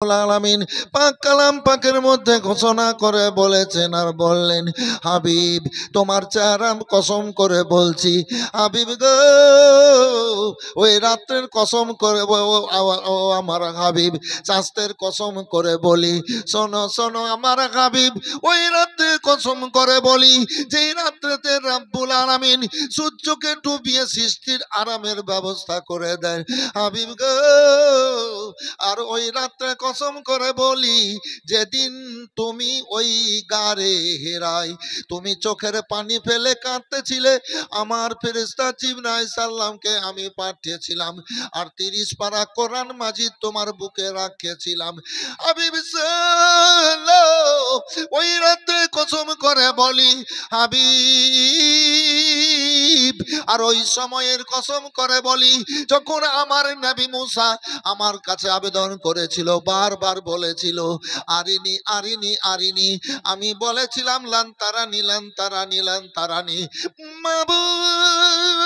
আলামিন পাক কালাম পাকের মধ্যে ঘোষণা করে বলেছেন আর বললেন, হাবিব তোমার চেহারা কসম করে বলছি, হাবিব গো ওই রাত্রের কসম করে ও আমার হাবিব স্বাস্থ্যের কসম করে বলি, শোনো শোনো আমার হাবিব, ওই রাত্রে কসম করে বলি যেই রাত্রেতে রব্বুল আলামিন সূর্যকে ডুবিয়ে সৃষ্টির আরামের ব্যবস্থা করে দেয় হাবিব গো, আর ওই রাত্রে কসম করে বলি যেদিন তুমি ওই গারে হেরাই তুমি চোখের পানি ফেলে কাঁদতেছিলে, আমার ফেরেশতা জিবরাইল সাল্লামকে আমি পাঠিয়েছিলাম আর 30 পারা কোরআন মাজিদ তোমার বুকে রাখিয়েছিলাম হাবিব ওই রাতে কসম করে বলি হাবিব, আর ওই সময়ের কসম করে বলি যখন আমার নবী মুসা আমার কাছে আবেদন করেছিল, বারবার বলেছিল আরিনি আরিনি আরিনি, আমি বলেছিলাম লান্তারানি লান্তারানি লান্তারানি, মাবুদ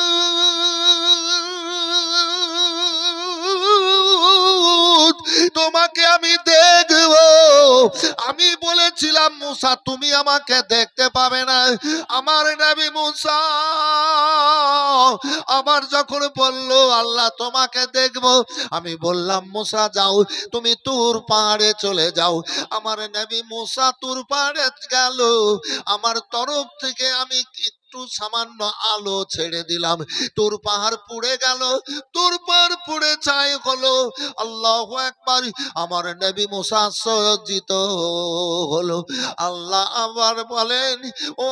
তোমাকে আমি দেখব, আমি বলেছিলাম মুসা তুমি আমাকে দেখতে পাবে না, আমার নবী মুসা আবার যখন বললো আল্লাহ তোমাকে দেখব, আমি বললাম মুসা যাও তুমি তুর পাহাড়ে চলে যাও, আমার নবী মুসা তুর পাহাড়ে গেল, আমার তরফ থেকে আমি একটু সামান্য আলো ছেড়ে দিলাম, তোর পাহাড় পুড়ে গেল, তোর পাহাড় পুড়ে ছাই হলো, আল্লাহু আকবার, আমার নবী মুসা সজ্জিত হলো। আল্লাহ আবার বলেন ও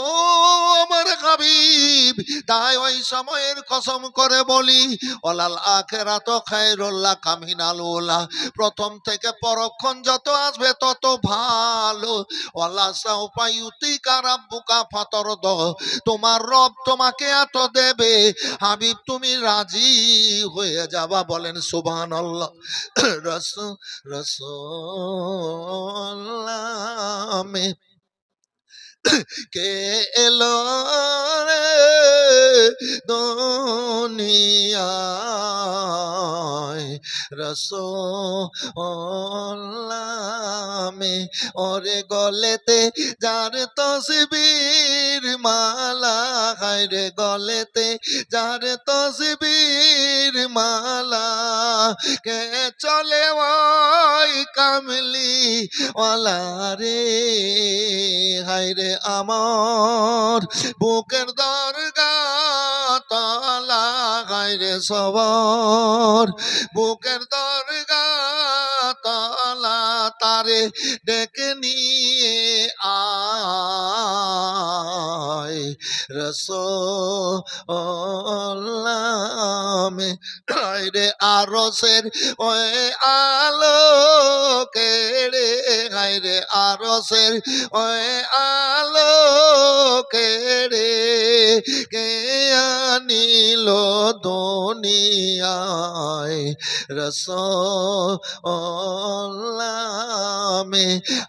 আমার হাবিব, তাই ওই সময়ের কসম করে বলি ওয়ালাল আখিরাত খায়রুল লাকা মিনাল উলা, প্রথম থেকে পরক্ষণ যত আসবে তত ভালো, ওয়ালা সাউফা ইউতিকা রাব্বুকা ফাতারদ, তোমার রব তোমাকে এত দেবে হাবিব তুমি রাজি হয়ে যাবা, বলেন সুবহানাল্লাহ। রাসূল রাসূল কে এলো রে দুনিয়ায়, রাসূল ওরে গলেতে যার তসবির মালা, হায়রে গলেতে যার তসবির মালা, কে চলে ওই কামলি ওয়ালা রে, হায়রে আমার বুকের দরগা তলা, হায়রে সবার বুকের দরগা তলা, তারে ডেকে নিয়ে আয় রাসূল হায়রে আরশের ওই আলো কেড়ে, হায়রে আরশের ওই আলো কেড়ে, কে আনিল দুনিয়ায় রাসূল,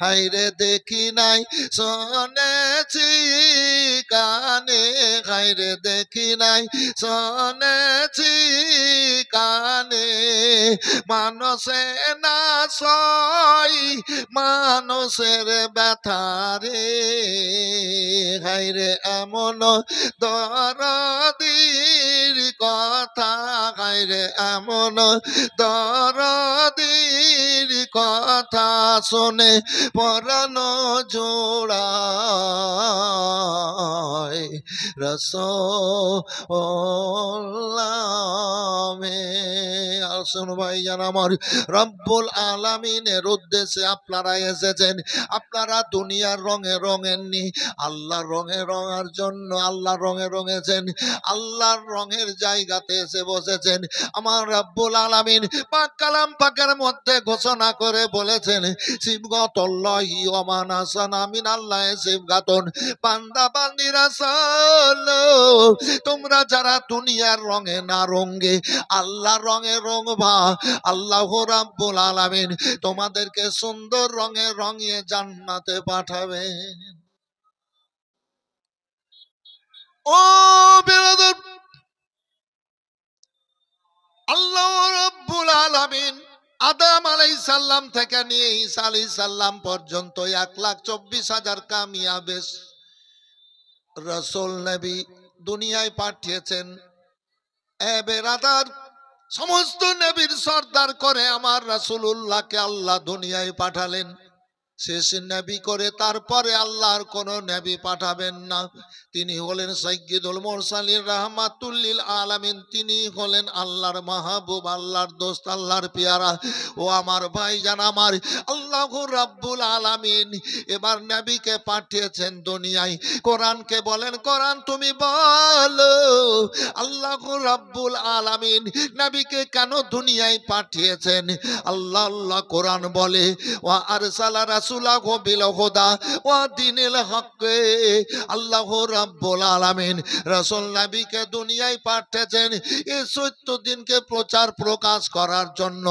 হায়রে দেখি নাই শুনেছি কানে, হায়রে দেখি নাই শুনেছি কানে, মানুষে না সই মানুষের ব্যথারে, হায়রে এমন দরদির কথা, হায়রে এমন দরদির কথা শুনে পরানো জোড়ায় রাসূল। আর শুনো ভাইজান আমার, রব্বুল আলামিনের উদ্দেশ্যে আপনারা এসেছেন, আপনারা দুনিয়ার রঙে রঙেননি, আল্লাহর রঙে রঙার জন্য আল্লাহ রঙে রঙেছেন, আল্লাহর রঙের জায়গাতে এসে বসেছেন। আমার রব্বুল আলামিন পাক কালাম পাকের মধ্যে ঘোষণা করে বলেছেন, সিবগাতুল্লাহি ওয়া মান আসানা মিনাল্লাহি সিবগাতুন, বান্দা বান্দিরা চলো তোমরা যারা দুনিয়ার রঙে না রঙে আল্লাহর রঙে রঙবা, আল্লাহ রাব্বুল আলামিন তোমাদেরকে সুন্দর রঙে রঙিয়ে জান্নাতে পাঠাবেন। ও বিরাদর, আল্লাহ রাব্বুল আলামিন আদম আলাইহিস সালাম থেকে নিয়ে ঈসা আলাইহিস সালাম পর্যন্ত 1,24,000 কামিয়াবে রাসূল নবী দুনিয়ায় পাঠিয়েছেন। এ বেরাদার, সমস্ত নবীর সর্দার করে আমার রাসূলুল্লাহকে আল্লাহ দুনিয়ায় পাঠালেন। শেষ নবী করে তারপরে আল্লাহর কোন নবী পাঠাবেন না। তিনি হলেন সাইয়্যিদুল মুরসালিন রাহমাতুল লিল আলামিন। তিনি হলেন আল্লাহর মাহবুব, আল্লাহর দোস্ত, আল্লাহর পেয়ারা। ও আমার ভাইজান আমার, আল্লাহু রাব্বুল আলামিন এবার নবীকে পাঠিয়েছেন দুনিয়ায়। কোরআনকে বলেন, কোরআন তুমি বলো আল্লাহু রাব্বুল আলামিন নবীকে কেন দুনিয়ায় পাঠিয়েছেন। আল্লাহ আল্লাহ কোরআন বলে, ওয়া আরসালা রাসূলাহু বিল হুদা ওয়া দীনিল হক। আল্লাহু রাব্বুল আলামিন রাসূল নবীকে দুনিয়ায় পাঠিয়েছেন এই সত্য দিনকে প্রচার প্রকাশ করার জন্য,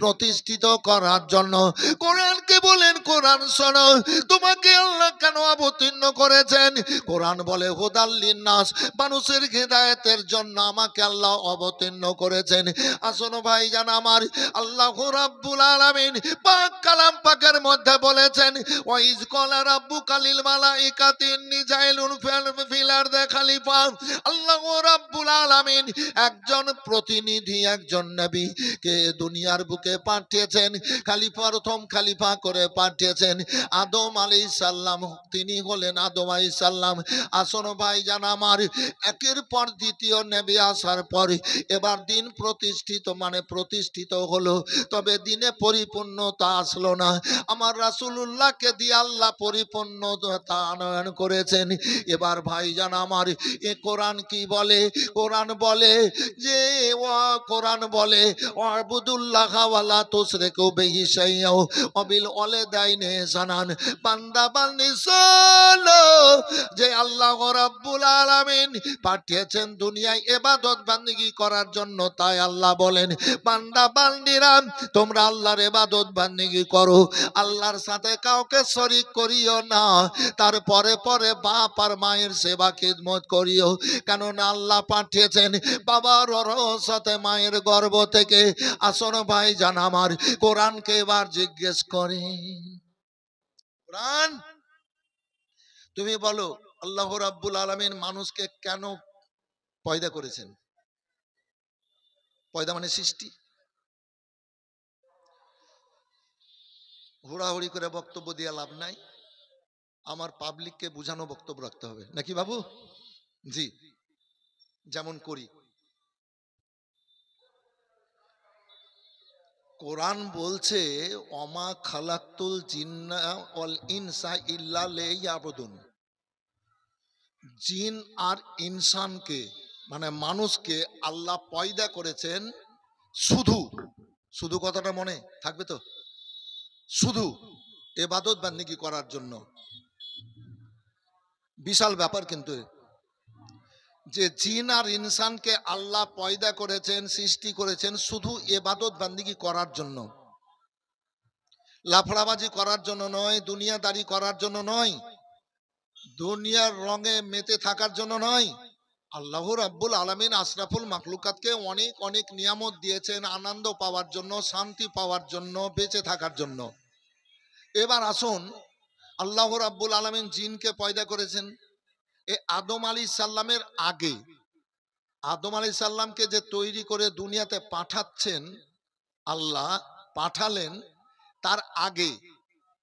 প্রতিষ্ঠিত করার জন্য। কোরআনকে বলেন, কোরআন শোনো তোমাকে আল্লাহ কেন অবতীর্ণ করেছেন। কোরআন বলে, হুদাল লিন্নাস, মানুষের হেদায়েতের জন্য আমাকে আল্লাহ অবতীর্ণ করেছেন। আসুন ভাইজান আমার, আল্লাহু রাব্বুল আলামিন পাক কালাম পাকের মধ্যে বলেছেন, ওয়াইজ ক্বালা রাব্বুকা লিল মালাইকাতি ইন্নী জাইলুন ফিল আরদি খলিফা। আল্লাহু রাব্বুল আলামিন একজন প্রতিনিধি, একজন নবী কে দুনিয়ার বুকে পাঠিয়েছেন, খলিফা, প্রথম খলিফা করে পাঠিয়েছেন আদম আলাইহিস সালাম। তিনি হলেন আদম আলাইহিস সালাম। আসুন ভাইজান আমার, একের পর দ্বিতীয় নবী আসার পর এবার দিন প্রতিষ্ঠিত হলো, তবে দিনে পরিপূর্ণতা আসলো না। আমার রাসূলুল্লাহকে দিয়ে আল্লাহ পরিপূর্ণতা আনয়ন করেছেন। এবার ভাইজান আমার, এ কোরআন কি বলে? কোরআন বলে যে, কোরআন বলে ওয়াবুদুল্লাহ ওয়ালা তুশরিকু বিহি শাইআ ওয়া বিল ওয়ালিদাইনি ইহসানান। বান্দা বান্দি শোনো, যে আল্লাহ রাব্বুল আলামিন পাঠিয়েছেন দুনিয়ায় ইবাদত বান্দিগি করার জন্য। তাই আল্লাহ বলেন, বান্দা বান্দিরা তোমরা আল্লাহর ইবাদত বান্দিগি করো, আল্লাহর সাথে কাউকে শরীক করিও না। তারপরে পরে বাপ আর মায়ের সেবা খিদমত করিও, কেননা আল্লাহ পাঠিয়েছেন বাবার সাথে মায়ের গর্ভ থেকে। আসুন ভাইজান আমার, কোরআনকে এবার জিজ্ঞেস করে, কোরআন তুমি বলো আল্লাহ রাব্বুল আলামিন মানুষকে কেন পয়দা করেছেন? পয়দা মানে সৃষ্টি। হুড়াহুড়ি করে বক্তব্য দিয়ে লাভ নাই, আমার পাবলিককে বুঝানো বক্তব্য রাখতে হবে নাকি বাবু? জি, যেমন করি। কোরআন বলছে, ওমা খালাকতুল জিন্না ওয়াল ইনসা ইল্লা লিয়াবুদুন। জিন আর ইনসানকে মানে মানুষকে আল্লাহ পয়দা করেছেন শুধু, শুধু কথাটা মনে থাকবে তো, শুধু ইবাদত বান্দিগি করার জন্য। বিশাল ব্যাপার কিন্তু, যে জিন আর ইনসানকে আল্লাহ পয়দা করেছেন, সৃষ্টি করেছেন শুধু ইবাদত বান্দিগি করার জন্য, লাফড়াবাজি করার জন্য নয়, দুনিয়াদারি করার জন্য নয়, দুনিয়ার রঙে মেতে থাকার জন্য নয়। আল্লাহ রাব্বুল আলামিন আশরাফুল মাখলুকাতকে অনেক অনেক নিয়ামত দিয়েছেন আনন্দ পাওয়ার জন্য, শান্তি পাওয়ার জন্য, বেঁচে থাকার জন্য। এবার আসুন, আল্লাহ রাব্বুল আলামিন জিনকে পয়দা করেছেন এ আদম আলাইহিস সালামের আগে। আদম আলাইহিস সালামকে যে তৈরি করে দুনিয়াতে পাঠাচ্ছেন, আল্লাহ পাঠালেন তার আগে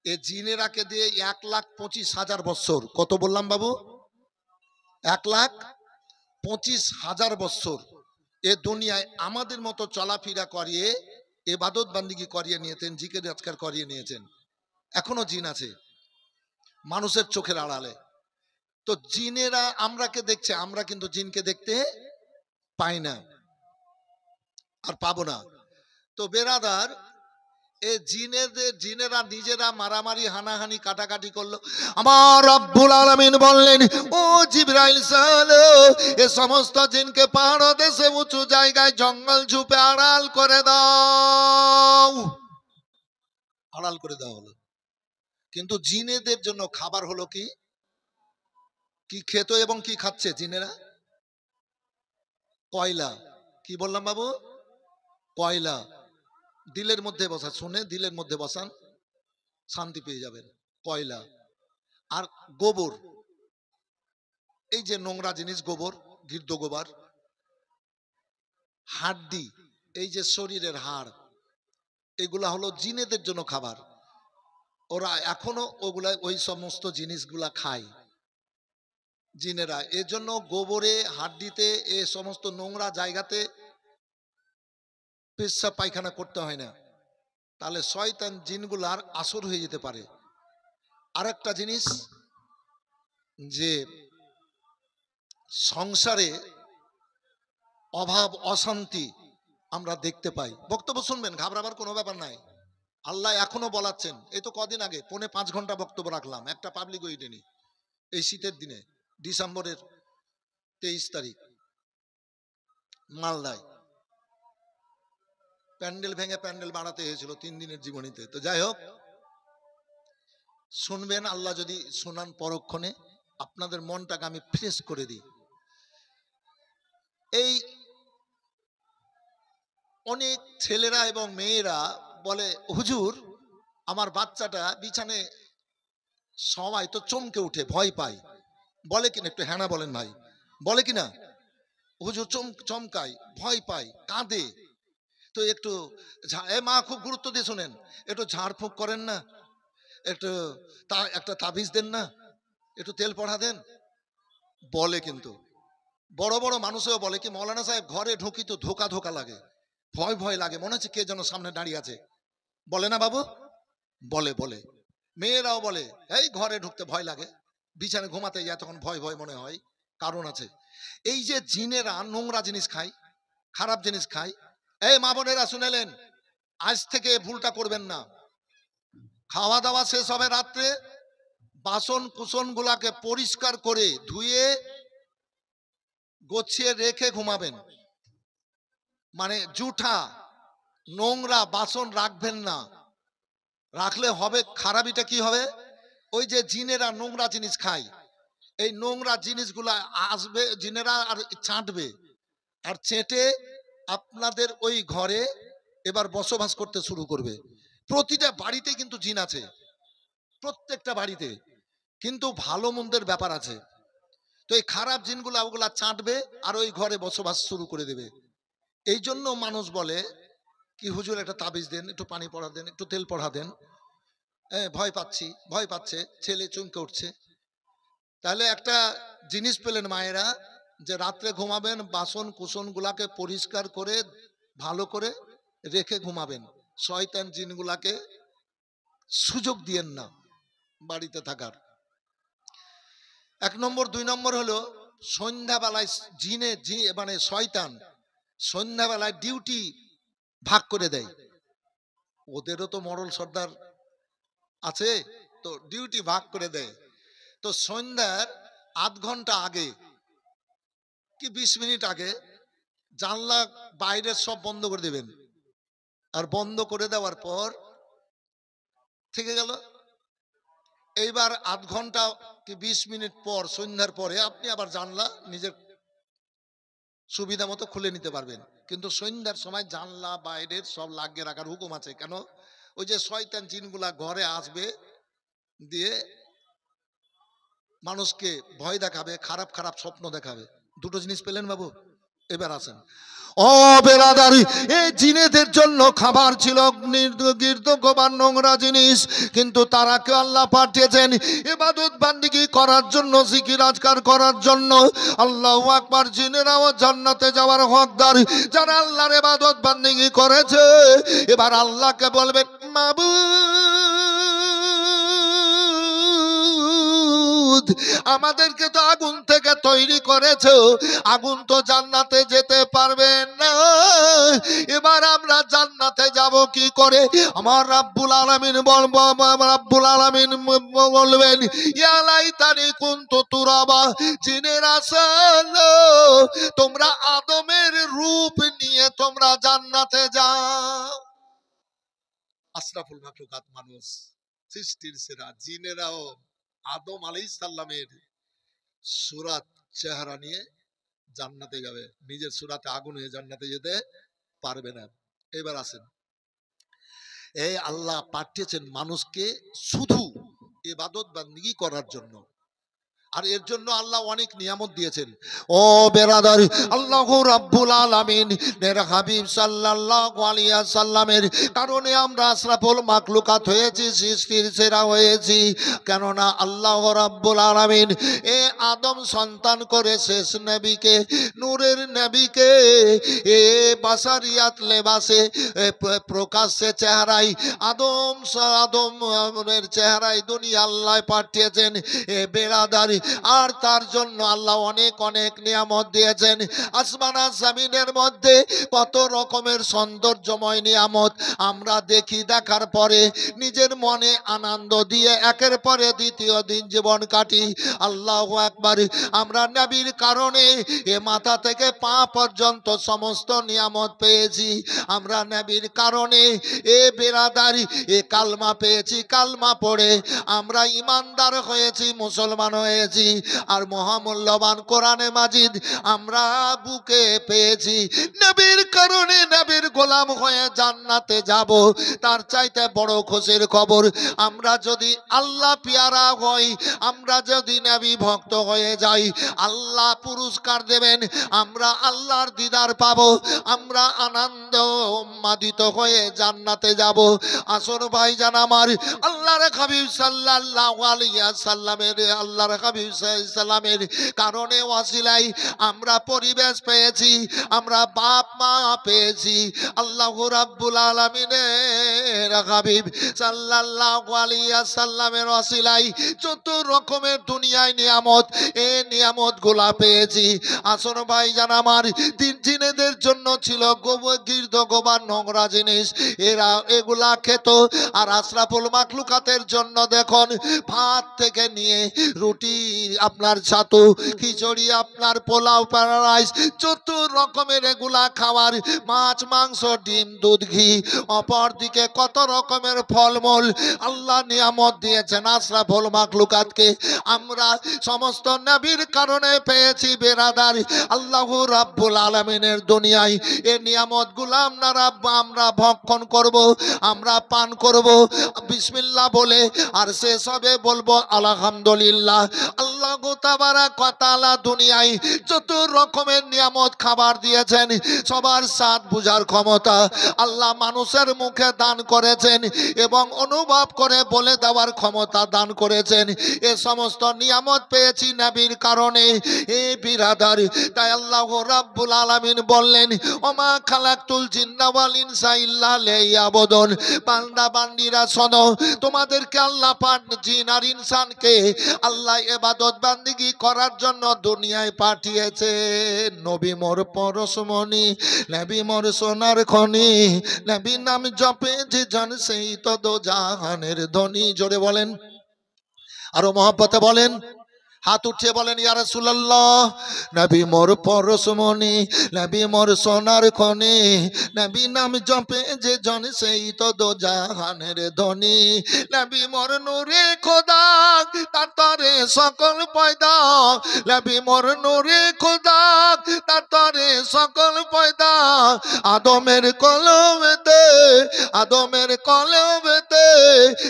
এ জিনেরাকে দিয়ে 1,25,000 বছর, কত বললাম বাবু? 1,25,000 বছর এ দুনিয়ায় আমাদের মতো চলাফেরা করিয়ে ইবাদত বান্দিগি করিয়ে নিয়েছেন, জিকির আজকার করিয়ে নিয়েছেন। এখনো জিন আছে মানুষের চোখের আড়ালে। তো জিনেরা আমরাকে দেখছে, আমরা কিন্তু জিনকে দেখতে পাই না আর পাবো না। তো বেরাদার, জিনেরা নিজেরা মারামারি হানাহানি কাটাকাটি করলো। আমার রব্বুল আলামিন বললেন, ও জিবরাইল চলো এ সমস্ত জিনকে পাহাড় দেশে উঁচু জায়গায় জঙ্গল ঝুপে আড়াল করে দাও। আড়াল করে দেওয়া হলো। কিন্তু জিনেদের জন্য খাবার হলো কি? কি খেত এবং কি খাচ্ছে জিনেরা? কয়লা। কি বললাম বাবু? কয়লা। দিলের মধ্যে বসা, শুনে দিলের মধ্যে বসান, শান্তি পেয়ে যাবেন। কয়লা আর গোবর, এই যে নোংরা জিনিস গোবর, গির্দ গোবর, হাড্ডি, এই যে শরীরের হাড়, এগুলা হলো জিনেদের জন্য খাবার। ওরা এখনো ওগুলা ওই সমস্ত জিনিসগুলা খায় জিনেরা। এজন্য গোবরে, হাড্ডিতে, এ সমস্ত নোংরা জায়গাতে পেশাব পায়খানা করতে হয় না, তাহলে শয়তান জিনগুলার আসর হয়ে যেতে পারে। আরেকটা জিনিস, যে সংসারে অভাব অশান্তি আমরা দেখতে পাই। বক্তব্য শুনবেন, ঘাবড়াবার কোনো ব্যাপার নাই। আল্লাহ এখনো বলাচ্ছেন। এই তো কদিন আগে 4.5 ঘন্টা বক্তব্য রাখলাম একটা পাবলিক ওয়েডিংয়ে, এই শীতের দিনে, ডিসেম্বরের 23 তারিখ, মালদায়। প্যান্ডেল ভেঙে প্যান্ডেল বানাতে হয়েছিল 3 দিনের জীবনীতে। তো যাই হোক, শুনবেন, আল্লাহ যদি শোনান পরক্ষণে, আপনাদের মনটাকে আমি ফ্রেশ করে দিই। এই অনেক ছেলেরা এবং মেয়েরা বলে, হুজুর আমার বাচ্চাটা বিছানে সবাই তো চমকে উঠে, ভয় পায়। বলে কিনা, একটু হ্যাঁ না বলেন ভাই, বলে কিনা? হুজুর চমকায়, ভয় পায়, কাঁদে। তো একটু মা খুব গুরুত্ব দিয়ে শোনেন, একটু ঝাড়ফুঁক করেন না, একটু একটা তাবিজ দেন না, একটু তেল পড়া দেন, বলে। কিন্তু বড় বড় মানুষও বলে কি, মৌলানা সাহেব ঘরে ঢুকি তো ধোকা ধোকা লাগে, ভয় ভয় লাগে, মনে হচ্ছে কে যেন সামনে দাঁড়িয়ে আছে। বলে না বাবু? বলে বলে। মেয়েরাও বলে, এই ঘরে ঢুকতে ভয় লাগে, বিছানে ঘুমাতে যায় তখন ভয় ভয় মনে হয়। কারণ আছে, এই যে জিনেরা নোংরা জিনিস খায়, খারাপ জিনিস খায়। এই মা বোনেরা শুনেলেন, আজ থেকে ভুলটা করবেন না। খাওয়া দাওয়া শেষ হবে রাত্রে, বাসন কুসন গুলাকে পরিষ্কার করে ধুয়ে গোছিয়ে রেখে ঘুমাবেন। মানে জুঠা নোংরা বাসন রাখবেন না, রাখলে হবে খারাপিটা কি হবে, ওই যে জিনেরা নোংরা জিনিস খায়, এই নোংরা জিনিসগুলা আসবে জিনেরা আর চাটবে, আর চেটে আপনাদের ওই ঘরে এবার বসবাস করতে শুরু করবে। প্রতিটা বাড়িতে কিন্তু জিন আছে, প্রত্যেকটা বাড়িতে, কিন্তু ভালো মন্দের ব্যাপার আছে। তো এই খারাপ জিনগুলা ওগুলা চাটবে আর ওই ঘরে বসবাস শুরু করে দেবে। এই জন্য মানুষ বলে কি, হুজুর একটা তাবিজ দেন, একটু পানি পড়া দেন, একটু তেল পড়া দেন, ভয় পাচ্ছি, ভয় পাচ্ছে, ছেলে চমকে উঠছে। তাহলে একটা জিনিস পেলেন মায়েরা, যে রাত্রে ঘুমাবেন বাসন কুসন গুলাকে পরিষ্কার করে ভালো করে রেখে ঘুমাবেন। শয়তান জিনগুলাকে সুযোগ দিয়েন না বাড়িতে থাকার। 1 নম্বর। 2 নম্বর হলো, সন্ধ্যাবেলায় মানে শয়তান সন্ধ্যাবেলায় ডিউটি ভাগ করে দেয়। ওদেরও তো মরল সর্দার আছে, তো ডিউটি ভাগ করে দেয়। তো সন্ধ্যার আধ ঘন্টা আগে কি 20 মিনিট আগে জানলা বাইরের সব বন্ধ করে দেবেন, আর বন্ধ করে দেওয়ার পর থেকে গেল। এইবার আধ ঘন্টা কি 20 মিনিট পর, সন্ধ্যার পরে আপনি আবার জানলা নিজের সুবিধা মতো খুলে নিতে পারবেন। কিন্তু সন্ধ্যার সময় জানলা বাইরের সব লাগিয়ে রাখার হুকুম আছে। কেন? ওই যে শয়তান জিনগুলা ঘরে আসবে, দিয়ে মানুষকে ভয় দেখাবে, খারাপ খারাপ স্বপ্ন দেখাবে। দুটো জিনিস পেলেন বাবু? এবার আসেন, ও বেরাদারি, এই জিনেদের জন্য খাবার ছিল গির্দ গোবর, নোংরা জিনিস, কিন্তু তারাকে আল্লাহ পাঠিয়েছেন ইবাদত বান্দিগি করার জন্য, জিকির আজকার করার জন্য। আল্লাহু আকবার। জিনেরাও জান্নাতে যাওয়ার হকদার যারা আল্লাহর ইবাদত বান্দিগি করেছে। এবার আল্লাহকে বলবে, মাবুদ, আমাদেরকে তো আগুন থেকে তৈরি করেছো, আগুন তো জান্নাতে যেতে পারবে না, এবার আমরা জান্নাতে যাব কি করে? আমার রাব্বুল আলামিন বলবেন, ইয়া লাইতানি কুনতু তুরাবা, জিনেরা শোনো, তোমরা আদমের রূপ নিয়ে তোমরা জান্নাতে যাও। আশরাফুল মাখলুকাত মানুষ, সৃষ্টির সেরা, জিনেরাও আদম আলাইহিস সালামের সূরাত চেহারা নিয়ে জান্নাতে যাবে, নিজের সূরাতে আগুন হয়ে জান্নাতে যেতে পারবে না। এবার আসেন, এই আল্লাহ পাঠিয়েছেন মানুষকে শুধু ইবাদত বান্দিগি করার জন্য, আর এর জন্য আল্লাহ অনেক নিয়ামত দিয়েছেন। ও বেরাদার, আল্লাহ রাব্বুল আলামিন এর হাবিব সাল্লাল্লাহু আলাইহি সাল্লামের কারণে আমরা আশরাফুল মাখলুকাত হয়েছি, সৃষ্টির সেরা হয়েছি। কেননা আল্লাহ রাব্বুল আলামিন এ আদম সন্তান করে শেষ নবীকে, নূরের নবীকে এ বাসারিয়াত লেবাসে প্রকাশ্যে চেহারায় আদমের চেহারায় দুনিয়া আল্লাহ পাঠিয়েছেন। এ বেরাদার, আর তার জন্য আল্লাহ অনেক অনেক নিয়ামত দিয়েছেন। আসমান আর জমিনের মধ্যে কত রকমের সৌন্দর্যময় নিয়ামত আমরা দেখি, দেখার পরে নিজের মনে আনন্দ দিয়ে একের পরে দ্বিতীয় দিন জীবন কাটি। আল্লাহু আকবার। আমরা নবীর কারণে এ মাথা থেকে পা পর্যন্ত সমস্ত নিয়ামত পেয়েছি। আমরা নবীর কারণে এ বেরাদারি এ কালমা পেয়েছি, কালমা পড়ে আমরা ইমানদার হয়েছি, মুসলমান হয়েছি। আর মহামূল্যবান কোরআনে মাজিদ আমরা বুকে পেয়েছি। নবীর কারণে নবীর গোলাম হয়ে জান্নাতে যাব, তার চাইতে বড় খুশির খবর। আমরা যদি আল্লাহ পিয়ারা হই, আমরা যদি নবী ভক্ত হয়ে যাই, আল্লাহ পুরস্কার দেবেন, আমরা আল্লাহর দিদার পাব, আমরা আনন্দ উন্মাদিত হয়ে জান্নাতে যাব। আসুন ভাইজান আমার, আল্লাহর হাবিব সাল্লাল্লাহু আলাইহি সাল্লামের আল্লাহর হাবিব সাল্লামের কারণে ওয়াসিলাই আমরা পরিবেশ পেয়েছি, আমরা বাপ মা পেয়েছি। আল্লাহ রাব্বুল আলামিনের হাবিব সাল্লাল্লাহু আলাইহি সাল্লামের ওয়াসিলাই যত রকমের দুনিয়ায় নিয়ামত, এই নিয়ামত গুলা পেয়েছি। আসুন ভাইজান আমার, জিনেদের জন্য ছিল গির্দ গোবার নোংরা জিনিস, এরা এগুলা খেত। আর আশরাফুল মাখলুকাতের জন্য দেখুন, ভাত থেকে নিয়ে রুটি, আপনার ছাতু, খিচুড়ি, আপনার পোলাও, প্যারারাইস, যত রকমের এগুলা খাবার, মাছ, মাংস, ডিম, দুধ, ঘি, অপর দিকে কত রকমের ফলমূল আল্লাহ নিয়ামত দিয়েছেন আশরাফুল মাখলুকাতকে। আমরা সমস্ত নবীর কারণে পেয়েছি বেরাদার। আল্লাহ রাব্বুল আলামিনের দুনিয়ায় এই নিয়ামত গুলা আমরা ভক্ষণ করব, আমরা পান করব বিসমিল্লাহ বলে, আর শেষ হবে বলবো আলহামদুলিল্লাহ। আল্লাহ তাবারাক ওয়া তাআলা দুনিয়ায় যত রকমের নিয়ামত খাবার দিয়েছেন, সবার স্বাদ বুঝার ক্ষমতা আল্লাহ মানুষের মুখে দান করেছেন এবং অনুভব করে বলে দেওয়ার ক্ষমতা দান করেছেন। এ সমস্ত নিয়ামত পেয়েছি নবীর কারণে। এ বিরাদার, তাই আল্লাহ রাব্বুল আলামিন বললেন, ওমা খালাকতুল জিন্না ওয়াল ইনসা ইল্লা লিয়াবুদুন। বান্দা বান্দিরা শোনো, তোমাদেরকে আল্লাহ পাক জিন আর ইনসানকে আল্লাহ ইবাদত বান্দিগি করার জন্য দুনিয়ায় পাঠিয়েছে। নবী মোর পরশমণি, নবী মোর সোনার খনি, নবী নাম জপে যে জন সেই তো দো জাহানের ধনী। জোরে বলেন, আরো মহব্বতে বলেন, হাত উঠিয়ে বলেন ইয়া রাসূলুল্লাহ। নবী মোর পরশমণি, নবী মোর সোনার খনি, নবী নাম জপে যে জন সেই তো দো জাহানের ধনী। নবী মোর নূরে খোদা, তার তরে সকল পয়দা। নবী মোর নূরে খোদা, তার তরে সকল পয়দা। আদমের কলমেতে, আদমের কলমেতে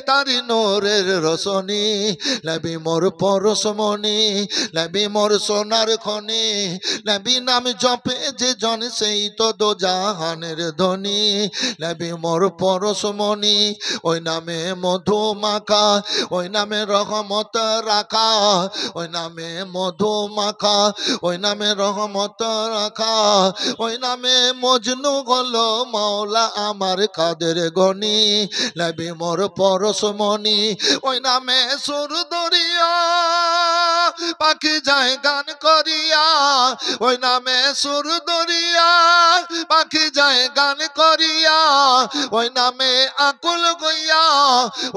তারি নূরের রোশনী। নবী মোর পরশমণি, নবী মোর সোনার খনি, নবী নাম জপে যে জন সেই তো দো জাহানের ধনী। নবী মোর পরশমণি, ওই নামে মধু মাখা, ওই নামে রহমত রাখা, ওই নামে মধু মাখা, ওই নামে রহমত রাখা, ওই নামে মজনু হলো মাওলা আমার কাদের গনি। নবী মোর পরশমণি, ওই নামে সুর দরিয়া পাখি যায় গান করিয়া, ওই নামে সুর দরিয়া পাখি যায় গান করিয়া, ওই নামে আকুল গইয়া,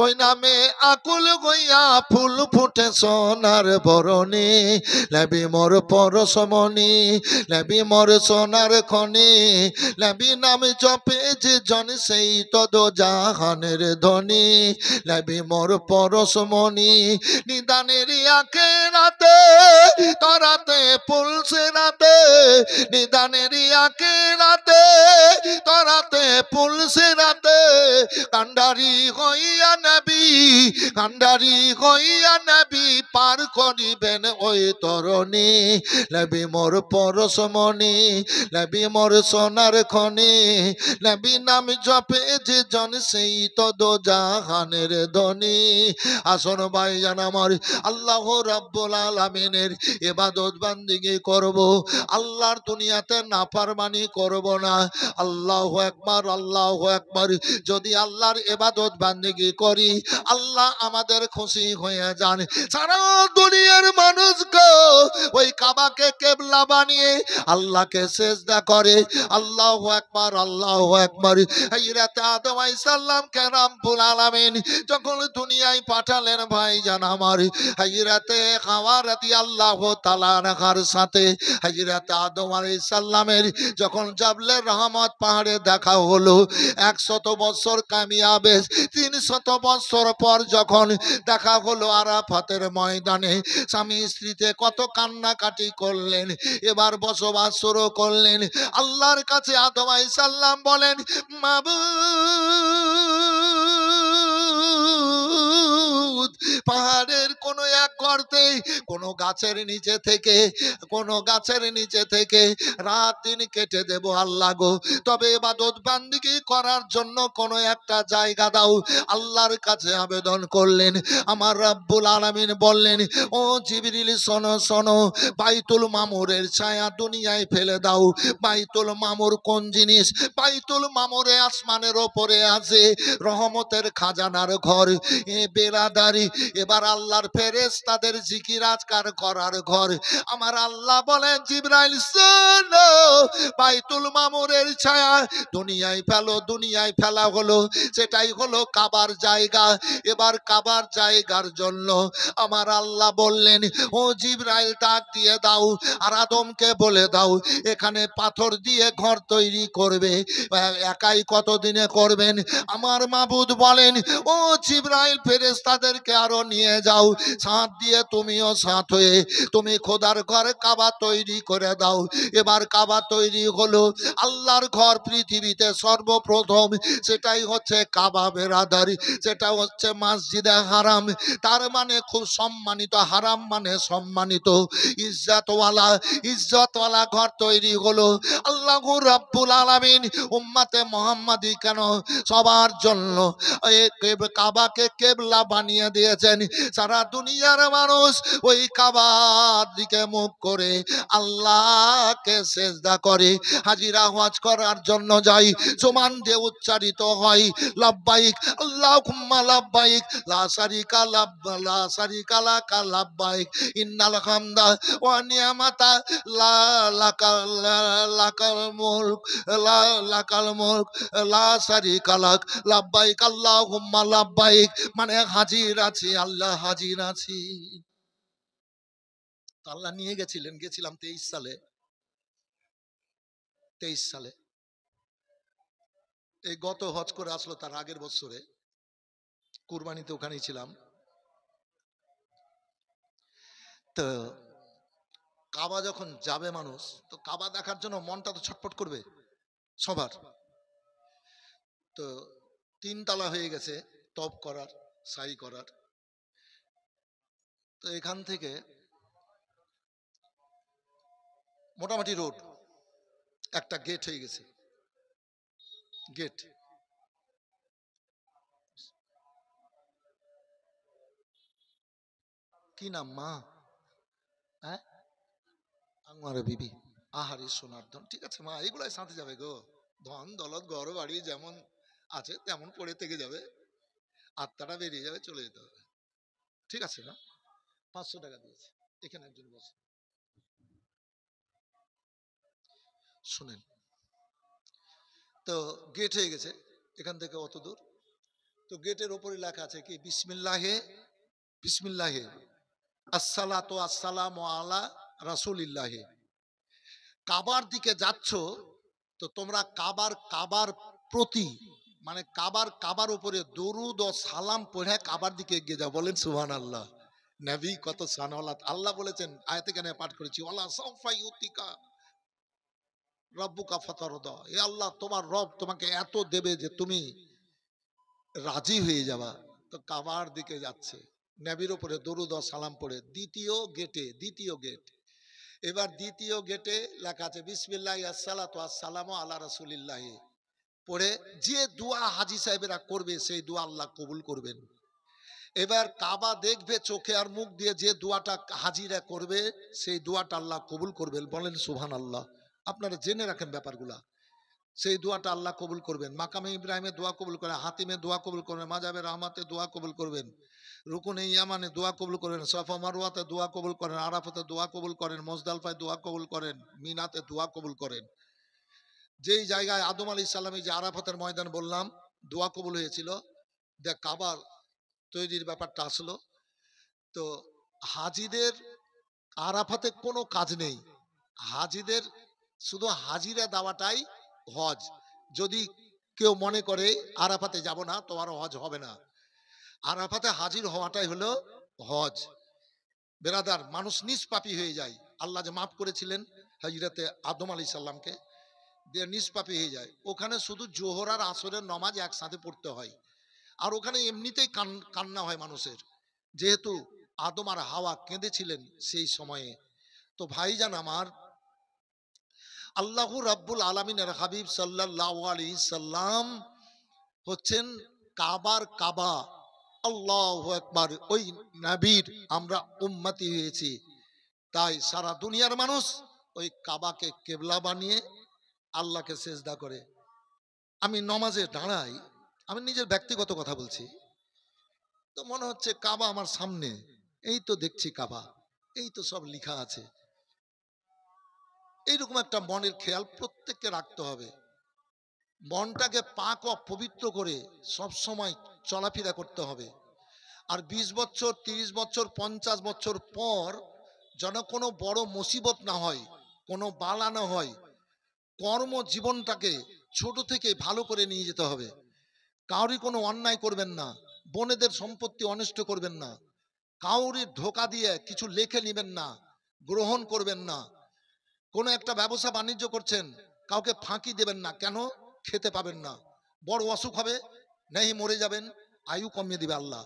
ওই নামে আকুল গইয়া ফুল ফুটে সোনার বরণী। নবী মোর পরশমণি, নবী মোর সোনার খনি, নবী নাম জপে যে জন সেই তো দো জাহানের ধনী। নবী মোর পরশমণি, নিদানের আখেরা রাতে তরাতে পুলসে রাতে নিদানেরই আকে রাতে তরাতে পুলসে রাতে কান্ডারি হইয়া নবী কান্ডারি হইয়া নবী পার করিবেন ওই তরণী নবী মোর পরশমণি নবী মোর সোনার খনি নবী নাম জপে যে জন সেই তো দো জাহানের ধনী। আসন ভাইজান আমার, আল্লাহ রাব্বুল আলামিনের ইবাদত বান্দিগি করব, আল্লাহর দুনিয়াতে নাফরমানি করব না। আল্লাহু আকবার, আল্লাহু আকবার। যদি আল্লাহর ইবাদত বান্দিগি করি আল্লাহ আমাদের খুশি হয়ে যান। সারা দুনিয়ার মানুষকে ওই কাবাকে কিবলা বানিয়ে আল্লাহকে সিজদা করে। আল্লাহু আকবার, আল্লাহু আকবার। হযরত আদম আলাইহিস সালামকে রব্বুল আলামিন যখন দুনিয়ায় পাঠালেন ভাইজান আমার, হযরত হাওয়া রাদিয়াল্লাহু তাআলা আনহার সাথে হযরত আদম আলাইহিস সালামের যখন জাবলে রহমত পাহাড়ে দেখা হলো, 100 বছর কামিয়াবে 300 বছর পর যখন দেখা হলো আরাফাতের ময়দানে, স্বামী স্ত্রীতে কত কান্নাকাটি করলেন, এবার বসবাস শুরু করলেন। আল্লাহর কাছে আদম আলাইহিস সালাম বলেন, মাবুদ, পাহাড়ের কোন এক গর্তে কোন গাছের নিচে থেকে রাত দিন কেটে দেব আল্লাহ গো, তবে ইবাদত বান্দিগি করার জন্য কোন একটা জায়গা দাও। আল্লাহর কাছে আবেদন করলেন। আমার রব্বুল আলামিন বললেন, ও জিবরিল শোনো শোনো, বাইতুল মামুরের ছায়া দুনিয়ায় ফেলে দাও। বাইতুল মামুর কোন জিনিস? বাইতুল মামুরে আসমানের ওপরে আছে রহমতের খাজানার ঘর, এ বেরাদারি। এবার আল্লাহর ফেরেশতাদের জিকির আজকার করার ঘর। আমার আল্লাহ বলেন, জিবরাইল শোনো, বাইতুল মামুরের ছায়া দুনিয়ায় ফেলো। দুনিয়ায় ফেলা হলো, সেটাই হলো কাবার জায়গা। এবার কাবার জায়গার জন্য আমার আল্লাহ বললেন, ও জিবরাইল ডাক দিয়ে দাও আর আদমকে বলে দাও এখানে পাথর দিয়ে ঘর তৈরি করবে। একাই কতদিনে করবেন? আমার মাবুদ বলেন, ও জিবরাইল ফেরেশতাদেরকে আরো নিয়ে যাও, সাথ দিয়ে তুমিও সাথ হয়ে তুমি খোদার ঘরে কাবা তৈরি করে দাও। এবার কাবা তৈরি হলো। আল্লাহর ঘর পৃথিবীতে সর্বপ্রথম, সেটাই হচ্ছে কাবা বেরাদারি, সেটা হচ্ছে মসজিদে হারাম। তার মানে খুব সম্মানিত, হারাম মানে সম্মানিত, ইজ্জতওয়ালা ঘর তৈরি হলো। আল্লাহ রাব্বুল আলামিন উম্মতে মুহাম্মাদি কেন সবার জন্য কাবাকে কিবলা বানিয়ে দিয়েছেন। সারা দুনিয়ার মানুষ ওই কাবার দিকে মুখ করে আল্লাহকে সিজদা করে। হাজিরা হজ করার জন্য যাই, জবান দিয়ে উচ্চারিত হয় লাব্বাইক আল্লাহুম্মা লাব্বাইক লা শারিকা লাকা লাব্বাইক ইন্নাল হামদা ওয়া নি'মাতা লাকাল মুলক লা শারিকা লাক লাব্বাইক আল্লাহুম্মা লাব্বাইক, মানে হাজির আছি, আল্লাহ হাজির আছি। আল্লাহ নিয়ে গেছিলাম 23 সালে। এই গত হজ করে আসলো, তার আগের বছরে কুরবানিতে ওখানেই ছিলাম। তো কাবা যখন যাবে মানুষ, তো কাবা দেখার জন্য মনটা তো ছটফট করবে সবার। তো 3 তলা হয়ে গেছে তওয়াফ করার, সাই করার। তো এখান থেকে মোটামুটি রোড, একটা গেট হয়ে গেছে। গেট কি নাম মা? হ্যাঁ, আমার বিবি। আহারে সোনার ধন, ঠিক আছে মা, এগুলাই সাথে যাবে গো। ধন দৌলত ঘর বাড়ি যেমন আছে তেমন পড়ে থেকে যাবে, আত্মাটা বেরিয়ে যাবে, চলে যেতে হবে। ঠিক আছে না? 500 টাকা দিয়েছে। এখানে একজন বসে শুনেন। তো গেট হয়ে গেছে এখান থেকে অত দূর। তো গেটের ওপরে লেখা আছে কি, বিসমিল্লাহে আসসালাতু আসসালামু আলা রাসূলিল্লাহি। কাবার দিকে যাচ্ছ তো তোমরা কাবার প্রতি, মানে কাবার উপরে দরুদ ও সালাম পড়ে কাবার দিকে এগিয়ে যাও। বলেন সুবহানাল্লাহ। নবী কত সানওয়ালাত, আল্লাহ বলেছেন আয়াতে কেন পাঠ করেছি, ওয়ালা সাউফা ইউতিকা রব্বুকা ফাতারদা, এ আল্লাহ তোমার রব তোমাকে এত দেবে যে তুমি রাজি হয়ে যাবা। তো কাবার দিকে যাচ্ছে, নবীর উপরে দরুদ ও সালাম পড়ে দ্বিতীয় গেটে, দ্বিতীয় গেট। এবার দ্বিতীয় গেটে লেখা আছে বিসমিল্লাহি আসসালাতু আসসালামু আলা রাসূলিল্লাহ পড়ে যে দোয়া হাজী সাহেবেরা করবে সেই দোয়া আল্লাহ কবুল করবেন। এবার কাবা দেখবে চোখে আর মুখ দিয়ে, যে দোয়াটা হাজিরা করবে সেই দোয়াটা আল্লাহ কবুল করবেন। বলেন সুবহানাল্লাহ। আপনারা জেনে রাখেন ব্যাপারগুলা, সেই দোয়াটা আল্লাহ কবুল করবেন। মাকামে ইব্রাহিমে দোয়া কবুল করেন, হাতিমে দোয়া কবুল করবেন, মাজাবে রহমাতে দোয়া কবুল করবেন, রুকুনে ইয়ামানে দোয়া কবুল করেন, সাফা মারওয়াতে দোয়া কবুল করেন, আরাফাতে দোয়া কবুল করেন, মুজদালিফায় দোয়া কবুল করেন, মিনাতে দোয়া কবুল করেন। যেই জায়গায় আদম আলাইহিস সালামের যে আরাফাতের ময়দান বললাম দোয়া কবুল হয়েছিল, দেখ কাবার তৈরির ব্যাপারটা আসলো। তো হাজিদের আরাফাতে কোনো কাজ নেই, হাজিদের শুধু হাজিরা দেওয়াটাই হজ। যদি কেউ মনে করে আরাফাতে যাব না, তোমার হজ হবে না। আরাফাতে হাজির হওয়াটাই হলো হজ। বেরাদার, মানুষ নিষ্পাপী হয়ে যায়। আল্লাহ যে মাফ করেছিলেন হযরতে আদম আলাইহিস সালামকে, দিয়ে নিষ্পাপী হয়ে যায়। ওখানে শুধু জোহর আর আসরের নামাজ একসাথে পড়তে হয়, আর ওখানে এমনিতেই কান্না হয় মানুষের, যেহেতু আদম আর হাওয়া কেঁদেছিলেন সেই সময়ে। তো ভাইজান আমার, আল্লাহু রাব্বুল আলামিনের হাবিব সাল্লাল্লাহু আলাইহি সাল্লাম হচ্ছেন কাবার কাবা। আল্লাহু আকবার। ওই নবীর আমরা উম্মতি হয়েছি, তাই সারা দুনিয়ার মানুষ ওই কাবাকে কেবলা বানিয়ে আল্লাহকে সেজদা করে। আমি নমাজে দাঁড়াই, আমি নিজের ব্যক্তিগত কথা বলছি, তো মনে হচ্ছে কাবা আমার সামনে, এই তো দেখছি কাবা, এই তো সব লেখা আছে। এইরকম একটা মনের খেয়াল প্রত্যেককে রাখতে হবে। মনটাকে পাক ও পবিত্র করে সব সময় চলাফেরা করতে হবে। আর 20 বছর 30 বছর 50 বছর পর যেন কোনো বড় মুসিবত না হয়, কোনো বালা না হয়। কর্ম জীবনটাকে ছোট থেকে ভালো করে নিয়ে যেতে হবে। কাউরি কোনো অন্যায় করবেন না, বোনেদের সম্পত্তি অনিষ্ট করবেন না, কাউরি ধোকা দিয়ে কিছু লেখে নেবেন না, গ্রহণ করবেন না। কোনো একটা ব্যবসা বাণিজ্য করছেন, কাউকে ফাঁকি দেবেন না। কেন? খেতে পাবেন না, বড় অসুখ হবে, নেই মরে যাবেন, আয়ু কমিয়ে দিবে আল্লাহ।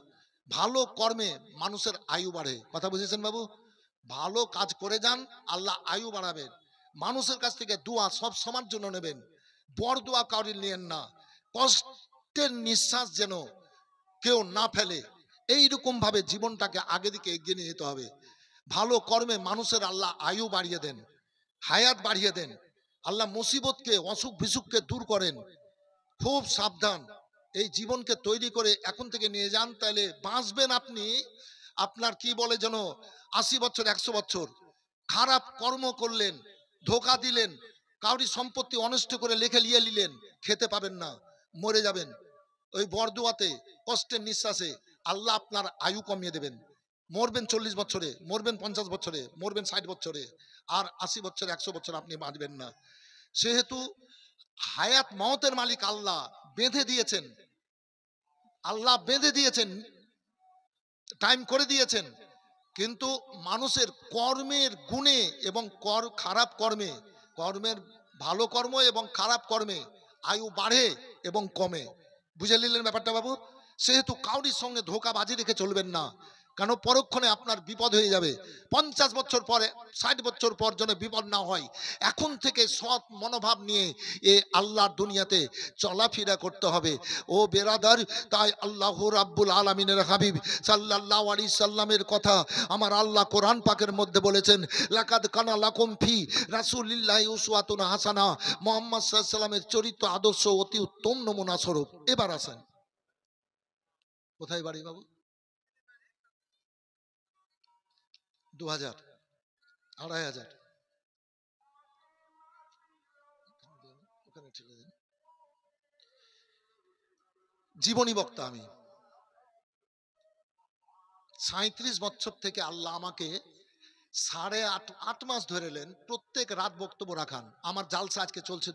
ভালো কর্মে মানুষের আয়ু বাড়ে। কথা বুঝেছেন বাবু? ভালো কাজ করে যান, আল্লাহ আয়ু বাড়াবেন। মানুষের কাছ থেকে দোয়া সব সময়ের জন্য নেবেন, বড় দোয়া কাউরি নিয়েন না। কষ্টের নিঃশ্বাস যেন কেউ না ফেলে, এইরকম ভাবে জীবনটাকে আগে দিকে এগিয়ে নিয়ে যেতে হবে। ভালো কর্মে মানুষের আল্লাহ আয়ু বাড়িয়ে দেন, হায়াত বাড়িয়ে দেন। আল্লাহ মুসিবতকে অসুখ বিসুখকে দূর করেন। খুব সাবধান, এই জীবনকে তৈরি করে এখন থেকে নিয়ে যান, তাহলে বাঁচবেন আপনি। আপনার কি বলে যেন 80 বছর 100 বছর। খারাপ কর্ম করলেন, ধোকা দিলেন, কাউরি সম্পত্তি অনিষ্ট করে লিখে নিয়ে নিলেন, খেতে পাবেন না, মরে যাবেন। ওই বরদুয়াতে কষ্টের নিঃশ্বাসে আল্লাহ আপনার আয়ু কমিয়ে দেবেন। মরবেন 40 বছরে, মরবেন 50 বছরে, মরবেন 60 বছরে, আর 80 বছর 100 বছর আপনি বাঁচবেন না। সেহেতু হায়াত মওতের মালিক আল্লাহ বেঁধে দিয়েছেন, আল্লাহ বেঁধে দিয়েছেন, টাইম করে দিয়েছেন। কিন্তু মানুষের কর্মের গুণে এবং খারাপ কর্মে, কর্মের ভালো কর্ম এবং খারাপ কর্মে আয়ু বাড়ে এবং কমে। বুঝে নিলেন ব্যাপারটা বাবু? সেহেতু কাউরির সঙ্গে ধোঁকাবাজি রেখে চলবেন না, কেন পরক্ষণে আপনার বিপদ হয়ে যাবে। 50 বছর পরে 60 বছর পর যেন বিপদ না হয়, এখন থেকে সৎ মনোভাব নিয়ে এ আল্লাহর দুনিয়াতে চলাফেরা করতে হবে। ও বেরাদার, তাই আল্লাহ রাব্বুল আলামিনের হাবিব সাল্লাল্লাহু আলাইহি সাল্লামের কথা আমার আল্লাহ কোরআন পাকের মধ্যে বলেছেন, লাকাদ কানা লাকুম ফি রাসূলিল্লাহি উসওয়াতুন হাসানা। মুহাম্মদ সাল্লাল্লাহু আলাইহি সাল্লামের চরিত্র আদর্শ অতি উত্তম নমুনা স্বরূপ। এবার আসেন, কোথায় বাড়ি বাবু? 2000, 2500 ওখানে ঠেলে দিন। জীবনী বক্তা আমি। 37 বছর থেকে আল্লাহ আমাকে 8.5 মাস ধরে এলেন প্রত্যেক রাত বক্তব্য রাখান। আমার জালসা আজকে চলছে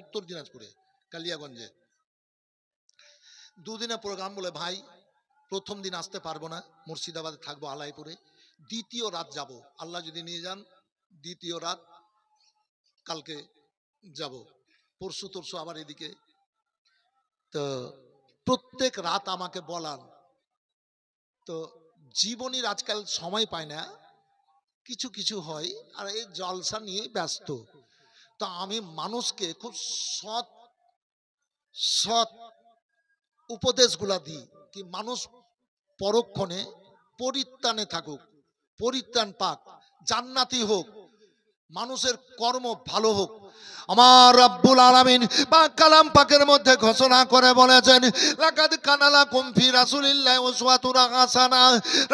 উত্তর দিনাজপুরে কালিয়াগঞ্জে। দুদিনের প্রোগ্রাম বলে ভাই প্রথম দিন আসতে পারবো না, মুর্শিদাবাদে থাকবো আলাইপুরে। দ্বিতীয় রাত যাব, আল্লাহ যদি নিয়ে যান দ্বিতীয় রাত কালকে যাব, পরশু তরশু আবার এদিকে। তো প্রত্যেক রাত আমাকে বলান, তো জীবনীর আজকাল সময় পায় না, কিছু কিছু হয়, আর এই জলসা নিয়ে ব্যস্ত। তো আমি মানুষকে খুব সৎ সৎ উপদেশগুলা দিই কি মানুষ পরক্ষণে পরিত্রাণে থাকুক, পরিত্রাণ পাক, জান্নাতি হোক, মানুষের কর্ম ভালো হোক। আমার রব্বুল আলামিন পাক কালাম পাকের মধ্যে ঘোষণা করে বলেছেন, লাকাদ কানা লাকুম ফি রাসূলিল্লাহি উসওয়াতুন হাসানা।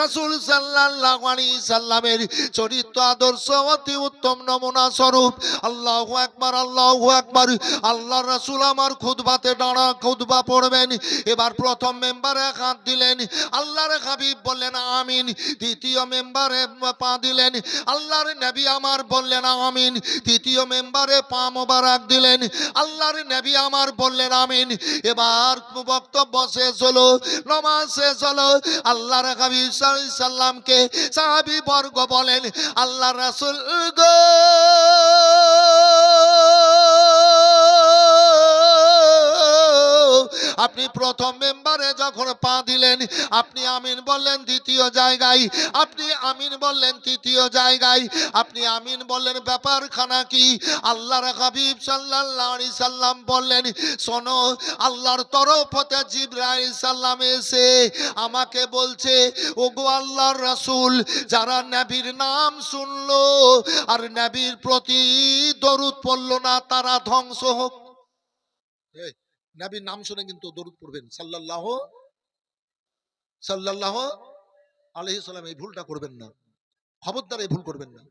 রাসূল সাল্লাল্লাহু আলাইহি সাল্লামের চরিত্র আদর্শ অতি উত্তম নমুনা স্বরূপ। আল্লাহু আকবার, আল্লাহু আকবার। আল্লাহর রাসূল আমার খুতবাতে দাঁড়া খুতবা পড়বেন, এবার প্রথম মেম্বারে হাত দিলেন, আল্লাহর হাবিব বললেন আমিন। দ্বিতীয় মেম্বারে পা দিলেন, আল্লাহর নবী আমার বললেন আমিন। তৃতীয় মেম্বারে পা মোবারক দিলেন, আল্লাহর নবী আমার বললেন আমিন। এবার বক্তব্য শেষ হলো, নামাজ শেষ হলো। আল্লাহর হাবিব সাল্লাল্লাহু আলাইহি সাল্লামকে সাহাবী বর্গ বলেন, আল্লাহর রাসূল গো, আপনি প্রথম মেম্বারে যখন পা দিলেন আপনি আমিন বললেন দ্বিতীয় জায়গায়, আপনি আমিন বললেন তৃতীয় জায়গায়, আপনি আমিন বললেন ব্যাপারখানা কি? আল্লাহর হাবিব সাল্লাল্লাহু আলাইহি সাল্লাম বললেন, শোনো, আল্লাহর তরফ হতে জিবরাইল সাল্লাম এসে আমাকে বলছে, ওগো আল্লাহর রাসূল, যারা নবীর নাম শুনলো আর নবীর প্রতি দরুদ পড়লো না তারা ধ্বংস হোক। নবীর নাম শুনে কিন্তু দরুদ পড়বেন সাল্লাল্লাহু আলাইহি সাল্লাম, এই ভুলটা করবেন না, খবরদার এই ভুল করবেন না।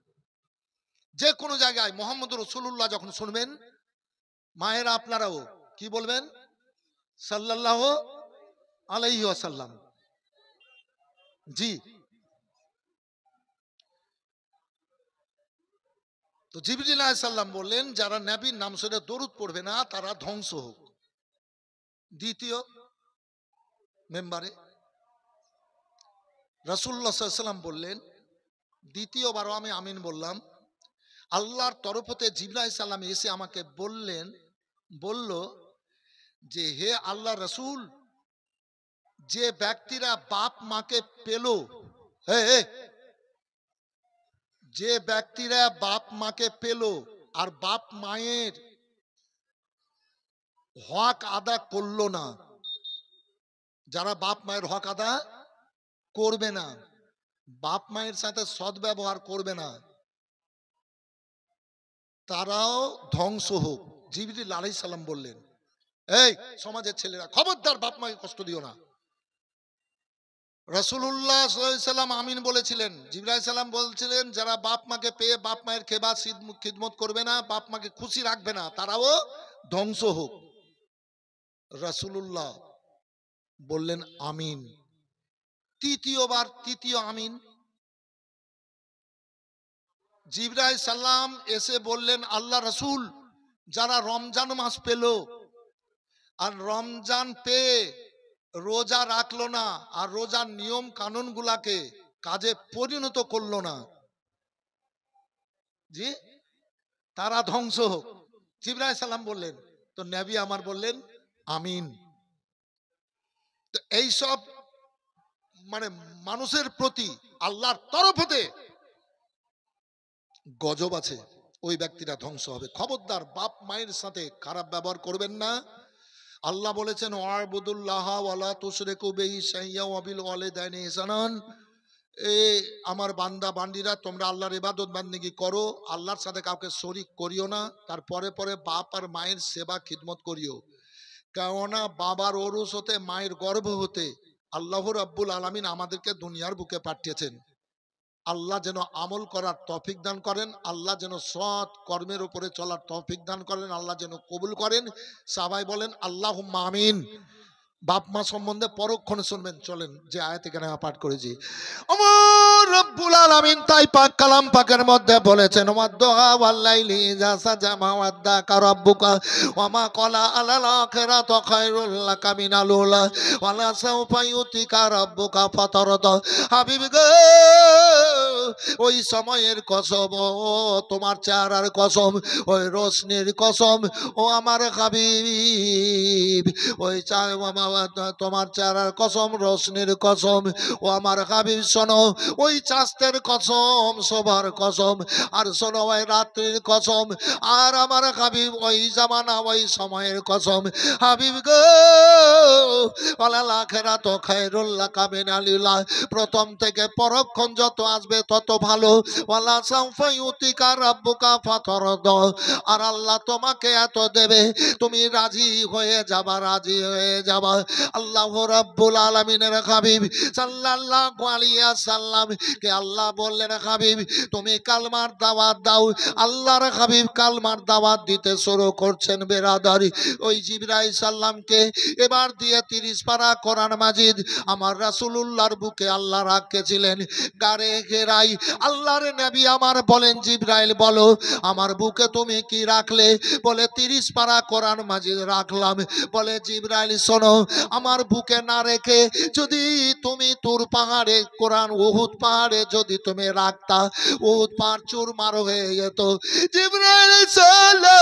যে কোনো জায়গায় মুহাম্মদুর রাসূলুল্লাহ যখন শুনবেন, মায়েরা আপনারাও কি বলবেন? সাল্লাল্লাহু আলাইহি ওয়াসাল্লাম। জি, তো জিবরিল আলাইহিস সালাম বললেন, যারা নবীর নাম শুনে দরুদ পড়বে না তারা ধ্বংস হোক। দ্বিতীয় মেম্বারে রাসূলুল্লাহ সাল্লাল্লাহু আলাইহি ওয়াসাল্লাম বললেন, দ্বিতীয়বারও আমি আমিন বললাম। আল্লাহর তরফ হতে জিবরাইল আলাইহিস সালাম এসে আমাকে বলল যে হে আল্লাহ রাসূল, যে ব্যক্তিরা বাপ মাকে পেল, যে ব্যক্তিরা বাপ মাকে পেল আর বাপ মায়ের হক আদা করলো না, যারা বাপ মায়ের হক আদা করবে না, বাপ মায়ের সাথে সদ্ব্যবহার করবে না, তারাও ধ্বংস হোক। জিবরিল আলাইহিস সালাম বললেন, এই সমাজের ছেলেরা খবরদার বাপ মাকে কষ্ট দিও না। রাসূলুল্লাহ সাল্লাল্লাহু আলাইহি সাল্লাম আমিন বলেছিলেন, জিবরাইল আলাইহিস সালাম বলছিলেন, যারা বাপ মাকে পেয়ে বাপ মায়ের সেবা খিদমত করবে না, বাপ মাকে খুশি রাখবে না, তারাও ধ্বংস হোক। রাসূলুল্লাহ বললেন আমিন। তৃতীয়বার তৃতীয় আমিন। জিবরাইল সালাম এসে বললেন, আল্লাহ রাসূল, যারা রমজান মাস পেল আর রমজান পেয়ে রোজা রাখলো না আর রোজার নিয়ম কানুন গুলাকে কাজে পরিণত করলো না, জি, তারা ধ্বংস হোক। জিবরাইল সালাম বললেন, তো নবী আমার বললেন আমিন। তো এইসব মানে মানুষের প্রতি আল্লাহর তরফ হতে গজব আছে, ওই ব্যক্তিরা ধ্বংস হবে। খবরদার বাপ মায়ের সাথে খারাপ ব্যবহার করবেন না। আল্লাহ বলেছেন, ওয়াবুদুল্লাহ ওয়ালা তুশরিকু বিহি শাইয়্যা ওয়া বিল ওয়ালিদাইনি ইহসানান। আমার বান্দা বান্দিরা, তোমরা আল্লাহর ইবাদত বান্দিগি করো, আল্লাহর সাথে কাউকে শরীক করিও না, তারপরে পরে বাপ আর মায়ের সেবা খিদমত করিও। কেননা বাবার ওরস হতে, মায়ের গর্ভ হতে আল্লাহ রাব্বুল আলামিন আমাদেরকে দুনিয়ার বুকে পাঠিয়েছেন। আল্লাহ যেন আমল করার তৌফিক দান করেন, আল্লাহ যেন সৎ কর্মের উপরে চলার তৌফিক দান করেন, আল্লাহ যেন কবুল করেন। সবাই বলেন আল্লাহুম্মা আমিন। বাপ মা সম্বন্ধে পরক্ষণে শুনবেন। চলেন যে আয়াত এখানে পাঠ করেছি, আমার রব্বুল আলামিন তাই পাক কালাম পাকের মধ্যে বলেছেন, ওয়াদ্দুহা ওয়াল্লাইলি ইযা সাজা মা ওয়াদ্দাকা রাব্বুকা ওয়া মা ক্বালা আলাল আখিরাতু খায়রুল লাকা মিনাল উলা ওয়া লা সাওফা ইউতিকা রাব্বুকা ফাতারদা। হাবিব গো, ওই সময়ের কসম, ও তোমার চেহারার কসম, ওই রোশনির কসম, ও আমার হাবিব, ওই তোমার চেহারার কসম, রোশনির কসম, ও আমার হাবিব শোনো, ওই চাঁদের কসম, শোভার কসম, আর শোনো ওই রাত্রির কসম, আর আমার হাবিব ওই জামানা ওই সময়ের কসম। হাবিব গো, ওয়ালাল আখিরাতু খায়রুল লাকা মিনাল উলা, প্রথম থেকে পরক্ষণ যত আসবে তত ভালো। ওয়ালা সাওফা ইউতিকা রাব্বুকা ফাতারদা, আর আল্লাহ তোমাকে এত দেবে তুমি রাজি হয়ে যাবা, রাজি হয়ে যাবা। আল্লাহ রাব্বুল আলামিনের হাবিব সাল্লাল্লাহু আলাইহি ওয়াসাল্লাম কে আল্লাহ বললেন, হাবিব তুমি কালমার দাওয়াত দাও। আল্লাহর হাবিব কালমার দাওয়াত দিতে শুরু করছেন বেরাদারি। ওই জিবরাইল সাল্লামকে এবার দিয়ে 30 পারা কোরআন মাজিদ আমার রাসূলুল্লাহর বুকে আল্লাহ রাখেছিলেন গারে ঘেরাই। আল্লাহর নবী আমার বলেন, জিবরাইল বলো আমার বুকে তুমি কি রাখলে? বলে 30 পারা কোরআন মাজিদ রাখলাম। বলে জিবরাইল শোনো, আমার বুকে না রেখে যদি তুমি তুর পাহাড়ে কোরআন উহুদ পাহাড়ে যদি তুমি রাখতা, উহুদ পাহাড় চুরমার হয়ে যেত। জিবরাইল চলো,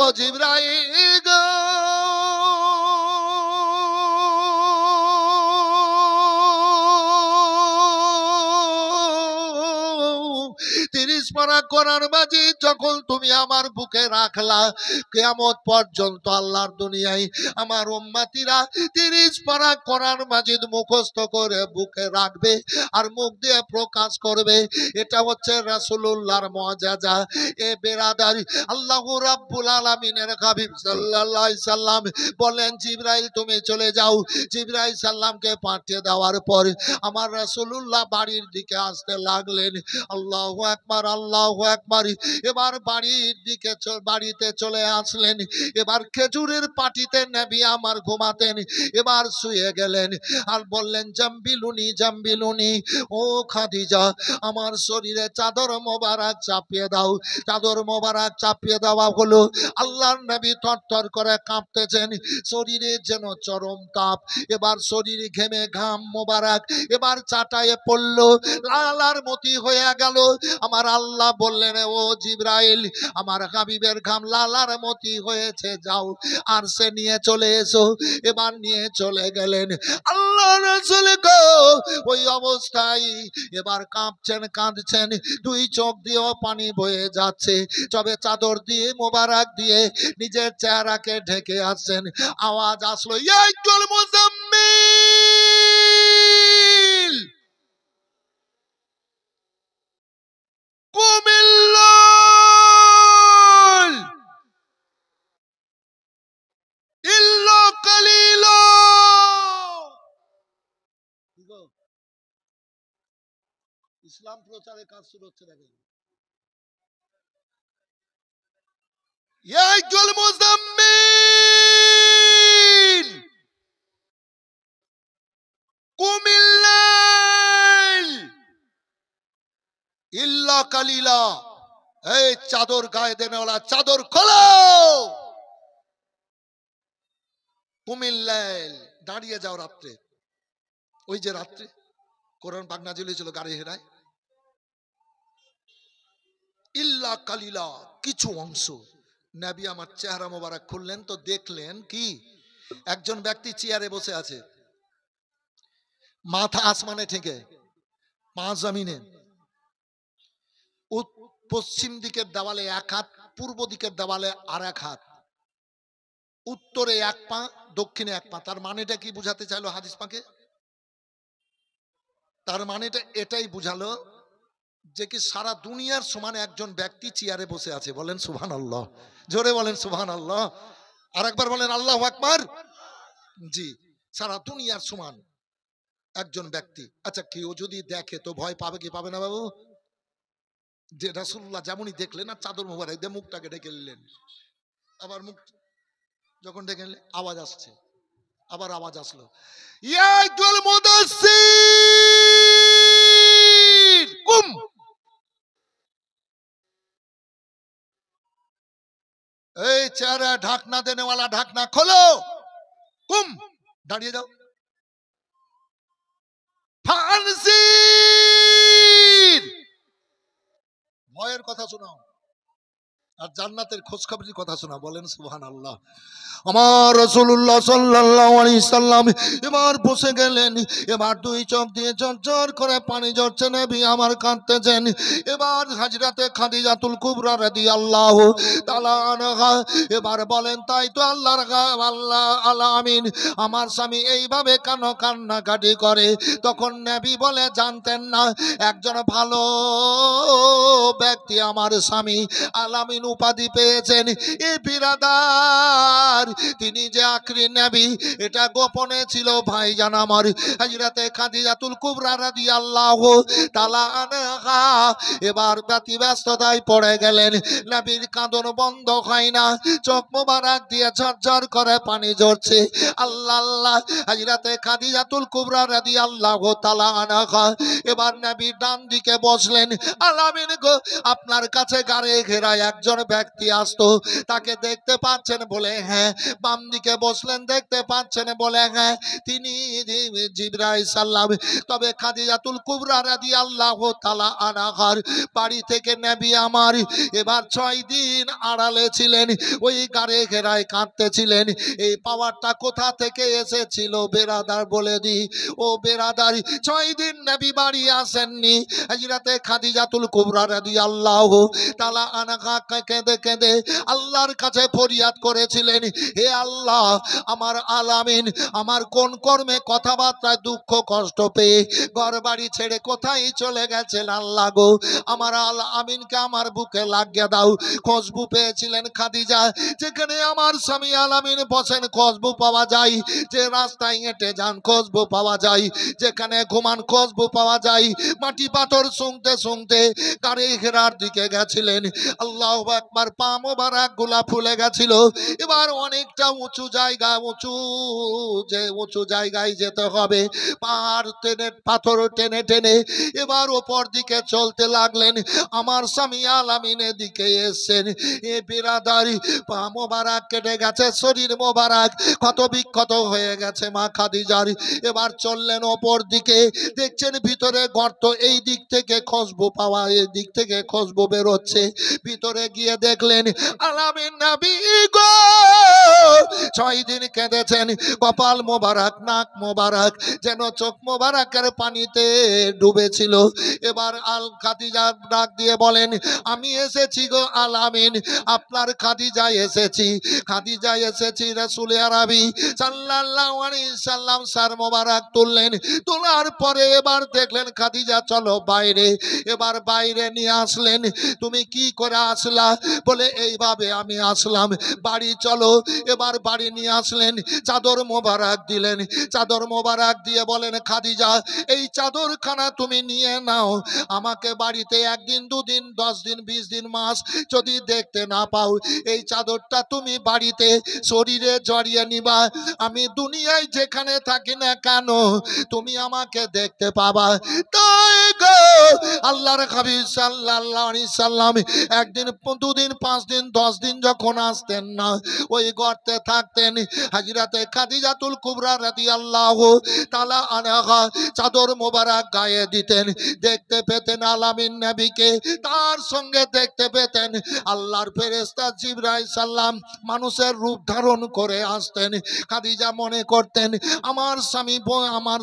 ও জিবরাইল গো, পারা কোরআন মাজিদ যখন তুমি আমার বুকে রাখলা, কিয়ামত পর্যন্ত আল্লাহর দুনিয়ায় আমার উম্মতিরা 30 পারা কোরআন মাজিদ মুখস্থ করে বুকে রাখবে আর মুখ দিয়ে প্রকাশ করবে। এটা হচ্ছে রাসূলুল্লাহর মুআজিজা। এ বেরাদার, আল্লাহ রাব্বুল আলামিনের হাবিব সাল্লাল্লাহু আলাইহি সাল্লাম বলেন, জিবরাইল তুমি চলে যাও। জিবরাইল সাল্লামকে পাঠিয়ে দেওয়ার পর আমার রাসূলুল্লাহ বাড়ির দিকে আসতে লাগলেন। আল্লাহু আকবার, আল্লাহু আকবার। এবার বাড়ির দিকে বাড়িতে চলে আসলেন। এবার খেজুরের পাটিতে নবী আমার ঘুমাতেন। এবার শুয়ে গেলেন আর বললেন, জাম্বিলুনি জাম্বিলুনি, ও খাদিজা আমার শরীরে চাদর মোবারক চাপিয়ে দাও। চাদর মোবারক চাপিয়ে দেওয়া হলো। আল্লাহর নবী থরথর করে কাঁপতেছেন, শরীরে যেন চরম তাপ। এবার শরীরে ঘেমে ঘাম মোবারক এবার চাটায়ে পড়লো, লালার মতি হয়ে গেল। আমার আল্লাহ বললেন, ও জিবরাইল আমার হাবিবের ঘাম লালার মতি হয়েছে, যাও আর সে নিয়ে চলে এসো। এবার নিয়ে চলে গেলেন। আল্লাহ রাসূল গো ওই অবস্থায় এবার কাঁপছেন, কাঁদছেন, দুই চোখ দিয়েও পানি বয়ে যাচ্ছে। তবে চাদর দিয়ে মোবারক দিয়ে নিজের চেহারাকে ঢেকে আসছেন। আওয়াজ আসলো, ইয়াইতুল মুজাম্মিল কুমিল্লাল ইল্লা কালিলা। ইসলাম প্রচারের কাজ শুরু হচ্ছে, দেখেন। ইয়াইতুল মুজাম্মিল কুমিল্লাল ইল্লা কালিলা, এই চাদর গায়ে দেনেওয়ালা চাদর খোলো। কুমিল্লাল, দাঁড়িয়ে যাও রাত্রে। ওই যে রাত্রে কোরআন পাক নাযিল হয়েছিল গাড়ি হেরায়, ইল্লা কালিলা কিছু অংশ। নবী আমার চেহারা মোবারক খুললেন তো দেখলেন কি, একজন ব্যক্তি চেয়ারে বসে আছে, মাথা আসমানে ঠেকে, পা জমিনে, পশ্চিম দিকের দেওয়ালে এক হাত, পূর্ব দিকের দেওয়ালে আর এক হাত, উত্তরে এক পা, দক্ষিণে এক পা। তার মানেটা কি বুঝাতে চাইলো হাদিস পাকে? তার মানেটা এটাই বুঝালো যে কি সারা দুনিয়ার সমান একজন ব্যক্তি চেয়ারে বসে আছে। বলেন সুবহানাল্লাহ, জোরে বলেন সুবহানাল্লাহ, আর একবার বলেন আল্লাহু আকবার। জি, সারা দুনিয়ার সমান একজন ব্যক্তি। আচ্ছা, কেউ যদি দেখে তো ভয় পাবে কি পাবে না বাবু? যে রাসূলুল্লাহ যেমনই দেখলেন আর চাদর মোবারক দিয়ে মুখটাকে ঢেকে নিলেন। আবার মুখ যখন ঢেকে নিলেন আওয়াজ আসছে, আবার আওয়াজ আসলো, ইয়া আইয়ুহাল মুদাসসির কুম। এই চেহারা ঢাকনা দেনেওয়ালা ঢাকনা খোলো, কুম, দাঁড়িয়ে যাও। ফানজির, ভয়ের কথা শোনাও আর জান্নাতের খোঁজ খবরের কথা শোনাও। বলেন সুবহানাল্লাহ। আমার রাসূলুল্লাহ সাল্লাল্লাহু আলাইহি সাল্লাম এবার বসে গেলেন। এবার দুই চোখ দিয়ে ঝরঝর করে পানি ঝরছে, নবী আমার কাঁদতেছেন। এবার হযরতে খাদিজাতুল কুবরা রাদিয়াল্লাহু তাআলা আনহা এবার বলেন, তাই তো আল্লাহর আলামিন, আমার স্বামী এইভাবে কেন কান্নাকাটি করে? তখন নবী বলে, জানতেন না একজন ভালো ব্যক্তি আমার স্বামী আলামিন উপাধি পেয়েছেন। এই বিরাদার, তিনি যে আখরি নবী এটা গোপনে ছিল ভাইজান আমার হযরতে খাদিজাতুল কুবরা রাদিয়াল্লাহু তাআলা আনহা এবার ব্যস্ততায় পড়ে গেলেন। নবীর কাঁদন বন্ধ হয় না, চোখ মোবারক দিয়ে ঝরঝর করে পানি ঝরছে। আল্লাহ আল্লাহ, হযরতে খাদিজাতুল কুবরা রাদিয়াল্লাহু তাআলা আনহা এবার নবীর ডান দিকে বসলেন। আলামিন গো, আপনার কাছে গাড়ি ঘেরা একজন ব্যক্তি আসতো, তাকে দেখতে পাচ্ছেন? বলে হ্যাঁ। বাম দিকে বসলেন, দেখতে পাচ্ছেন? বলে হ্যাঁ, তিনি জিবরাইল সাল্লাম। তবে খাদিজাতুল কুবরা রাদিয়াল্লাহু তাআলা আনহার বাড়ি থেকে নবী আমার এবার 6 দিন আড়ালে ছিলেন, ওই গাড়ি ঘেরায় কাঁদতেছিলেন। এই পাওয়ারটা কোথা থেকে এসেছিল বেরাদার বলে দি। ও বেরাদার, 6 দিন নবী বাড়ি আসেননি। হযরতে খাদিজাতুল কুবরা রাদিয়াল্লাহু তাআলা আনহা কেঁদে কেঁদে আল্লাহর কাছে ফরিয়াদ করেছিলেন, হে আল্লাহ, আমার আলামিন আমার কোন কর্মে কথাবার্তায় দুঃখ কষ্ট পেয়ে ঘর বাড়ি ছেড়ে কোথায় চলে গেছেন? আল্লাহ গো, আমার আলামিনকে আমার বুকে লাগিয়ে দাও। খুশবু পেয়েছিলেন খাদিজা, যেখানে আমার স্বামী আলামিন বসেন খুশবু পাওয়া যায়, যে রাস্তায় হেঁটে যান খুশবু পাওয়া যায়, যেখানে ঘুমান খুশবু পাওয়া যায়। মাটি পাথর শুনতে শুনতে গাড়ি ঘেরার দিকে গেছিলেন। আল্লাহু আকবার, পা মোবারক গুলা ফুলে গেছিল। এবার অনেকটা উঁচু জায়গা, উঁচু জায়গায় যেতে হবে। পাহাড় টেনে পাথর টেনে টেনে এবার ওপর দিকে চলতে লাগলেন। আমার স্বামী আলামিনের দিকে এসেছেন। এ বিরাদারি, পা মোবারক কেটে গেছে, শরীর মোবারক ক্ষত বিক্ষত হয়ে গেছে মা খাদিজার। এবার চললেন ওপর দিকে, দেখছেন ভিতরে গর্ত, এই দিক থেকে খুশবু পাওয়া, এই দিক থেকে খুশবু বেরোচ্ছে। ভিতরে গিয়ে দেখলেন আলামিন নবী গো 6 দিন কেঁদেছেন, কপাল মোবারক নাক মোবারক যেন চোখ মোবারকের পানিতে ডুবেছিল। এবার আল খাদিজা ডাক দিয়ে বলেন, আমি এসেছি গো আলামিন, আপনার খাদিজা এসেছি, খাদিজা এসেছি। রাসূল আরবি সাল্লাল্লাহু আলাইহি সাল্লাম সার মোবারক তুললেন। তোলার পরে এবার দেখলেন খাদিজা, চলো বাইরে। এবার বাইরে নিয়ে আসলেন। তুমি কি করে আসলা? বলে এইভাবে আমি আসলাম। বাড়ি চলো। এবার বাড়ি নিয়ে আসলেন, চাদর মোবারক দিলেন। চাদর মোবারক দিয়ে বলেন, খাদিজা এই চাদরখানা তুমি নিয়ে নাও। আমাকে বাড়িতে 1 দিন 2 দিন 10 দিন 20 দিন মাস যদি দেখতে না পাও, এই চাদরটা তুমি বাড়িতে শরীরে জড়িয়ে নিবা। আমি দুনিয়ায় যেখানে থাকি না কেন তুমি আমাকে দেখতে পাবা। তাই গো আল্লাহর হাবিব সাল্লাল্লাহু আলাইহি সাল্লাম 1 দিন 2 দিন 5 দিন 10 দিন যখন আসতেন না, ওই গর্তে থাকতেন। হযরতে খাদিজাতুল কুবরা রাদিয়াল্লাহু তাআলা আনহা চাদর মোবারক গায়ে দিতেন। দেখতে পেতেন আলামিন নবীকে, তার সঙ্গে দেখতে পেতেন আল্লাহর ফেরেশতা জিবরাইল সাল্লাম মানুষের রূপ ধারণ করে আসতেন। খাদিজা মনে করতেন আমার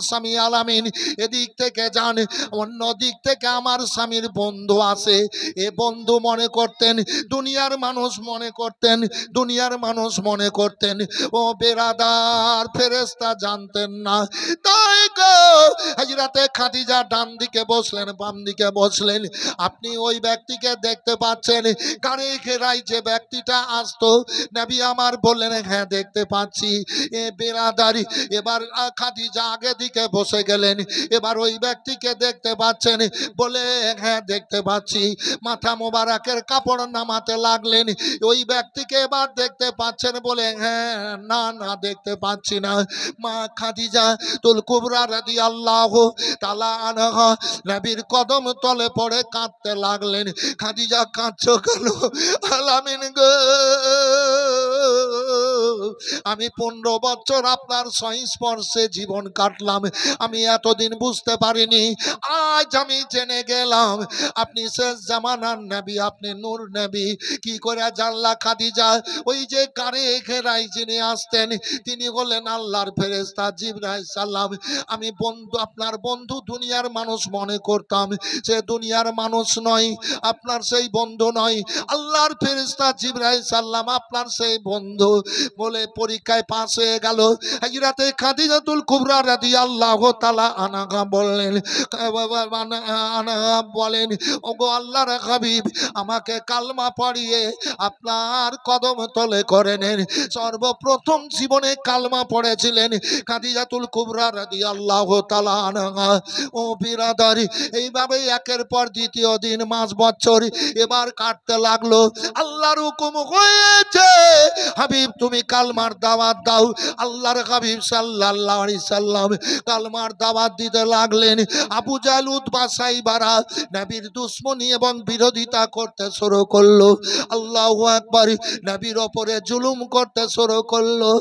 স্বামী আলামিন এদিক থেকে যান, অন্য দিক থেকে আমার স্বামীর বন্ধু আসে। এ বন্ধু মনে করতেন, দুনিয়ার মানুষ মনে করতেন, দুনিয়ার মানুষ মনে করতেন। ও বেরাদার, ফেরেশতা জানতেন না। তাই গো হযরতে খাদিজা ডান দিকে বসলেন, বাম দিকে বসলেন। আপনি ওই ব্যক্তিকে দেখতে পাচ্ছেন? গাড়ি ঘেরাই যে ব্যক্তিটা আসতো, নবী আমার বললেন হ্যাঁ দেখতে পাচ্ছি। এ বেরাদারি, এবার খাদিজা আগে দিকে বসে গেলেন। এবার ওই ব্যক্তিকে দেখতে পাচ্ছেন? বলে হ্যাঁ দেখতে পাচ্ছি। মাথা মোবারকের কাপড় নামাতে লাগলেন। ওই ব্যক্তিকে এবার দেখতে পাচ্ছেন? বলে হ্যাঁ, না না দেখতে পাচ্ছি না। মা খাদিজা তুল কুবরা রাদিয়াল্লাহু তাআলা আনহা নবীর কদম তলে পড়ে কাঁদতে লাগলেন। খাদিজা কাঁদছো কেন? আলামিন গো, আমি 15 বছর আপনার সংস্পর্শে জীবন কাটলাম, আমি এতদিন বুঝতে পারিনি। আজ আমি জেনে গেলাম আপনি শেষ জামানার নবী, আপনি নূর নবী। কি করে জানলা খাদিজা? ওই যে কারে ঘেরাই যিনি আসতেন তিনি হলেন আল্লাহর ফেরেশতা জিবরাইল সালাম। আমি বন্ধু, আপনার বন্ধু দুনিয়ার মানুষ মনে করতাম, সে দুনিয়ার মানুষ নয়, আপনার সেই বন্ধু নয়, আল্লাহর ফেরেশতা জিবরাইল সালাম আপনার সেই বন্ধু। বলে পরীক্ষায় পাস হয়ে গেল। হযরতে খাদিজাতুল কুবরা রাদিয়াল্লাহু তাআলা আনহা বললেন, বলেন ওগো আল্লাহর হাবিব, আমাকে কালমা পড়িয়ে আপনার কদম তলে করে নেন। সর্বপ্রথম জীবনে কালমা পড়েছিলেন খাদিজাতুল কুবরা রাদিয়াল্লাহু তাআলা আনহা। ও বিরাদারি, এইভাবে একের পর দ্বিতীয় দিন, মাস, বছর এবার কাটতে লাগলো। আল্লাহর হুকুম হয়েছে হাবিব তুমি কালমার দাওয়াত দাও। আল্লাহর হাবিব সাল্লাল্লাহু আলাইহি সাল্লাম কালমার দাওয়াত দিতে লাগলেন। আবু জাহল, উতবা, সাইবারা নবীর দুশমনী এবং বিরোধিতা করতে শুরু করলো। আল্লাহু আকবার। নবীর ওপরে জুলুম করতে শুরু করলো।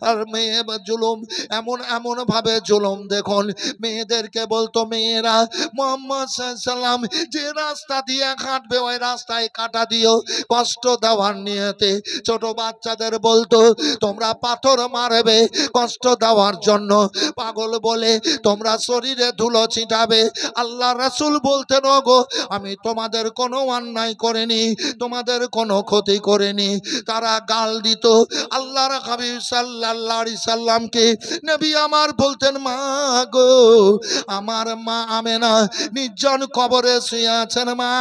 আর মেয়ে জুলুম, এমন এমন ভাবে জুলুম, দেখুন মেয়েদেরকে বলতো, মেয়েরা মুহাম্মদ সাল্লাল্লাহু আলাইহি সাল্লাম যে রাস্তা দিয়ে হাঁটবে ওই রাস্তায় কাটা দিও, কষ্ট দেওয়ার নিয়তে। ছোট বাচ্চাদের বলতো তোমরা পাথর মারবে কষ্ট দেওয়ার জন্য। পাগল বলে তোমরা শরীরে ধুলো ছিটাবে। আল্লাহ রাসূল বলতেন ওগো আমি তোমাদের কোনো অন্যায় করিনি, তোমাদের কোনো ক্ষতি করিনি। তারা গাল দিত আল্লাহর হাবিব সাল্লাল্লাহু আলাইহি সাল্লামকে। নবী আমার বলতেন, মা গো, আমার মা আমেনা নির্জন কবরে শুয়ে আছেন, মা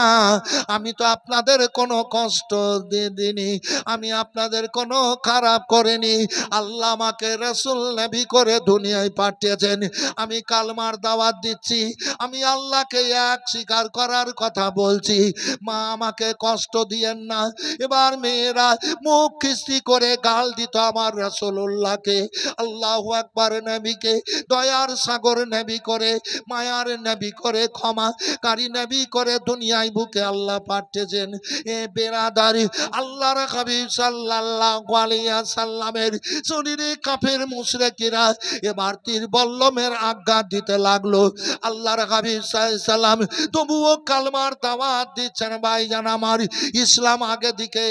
আমি তো আপনাদের কোনো কষ্ট দিইনি, আমি আপনাদের কোনো খারাপ করিনি। আল্লাহ আমাকে রাসূল নবী করে দুনিয়ায় পাঠিয়েছেন, আমি কালমার দাওয়াত দিচ্ছি, আমি আল্লাহকে এক স্বীকার করার কথা বলছি, মা আমাকে কষ্ট দিয়েন না। এবার মেয়েরা মুখ খিস্তি করে গাল দিত আমার রাসূলুল্লাহকে। আল্লাহু আকবার। নবীকে দয়ার সাগর নবী করে, মায়ার নবী করে, ক্ষমাকারী নবী করে দুনিয়ায় বুকে আল্লাহ পাঠিয়েছেন। এ বেরাদারি, আল্লাহর হাবিব সাল্লাল্লাহু আলাইহি সাল্লামের শরীরে কাফের মুশরিকরা এবার তীর বল্লমের আজ্ঞা দিতে লাগলো। আল্লাহর হাবিব সাল্লাম তবুও কালমার দাওয়াত দিচ্ছেন। ভাইজান আমার, ইসলাম আগে দিকে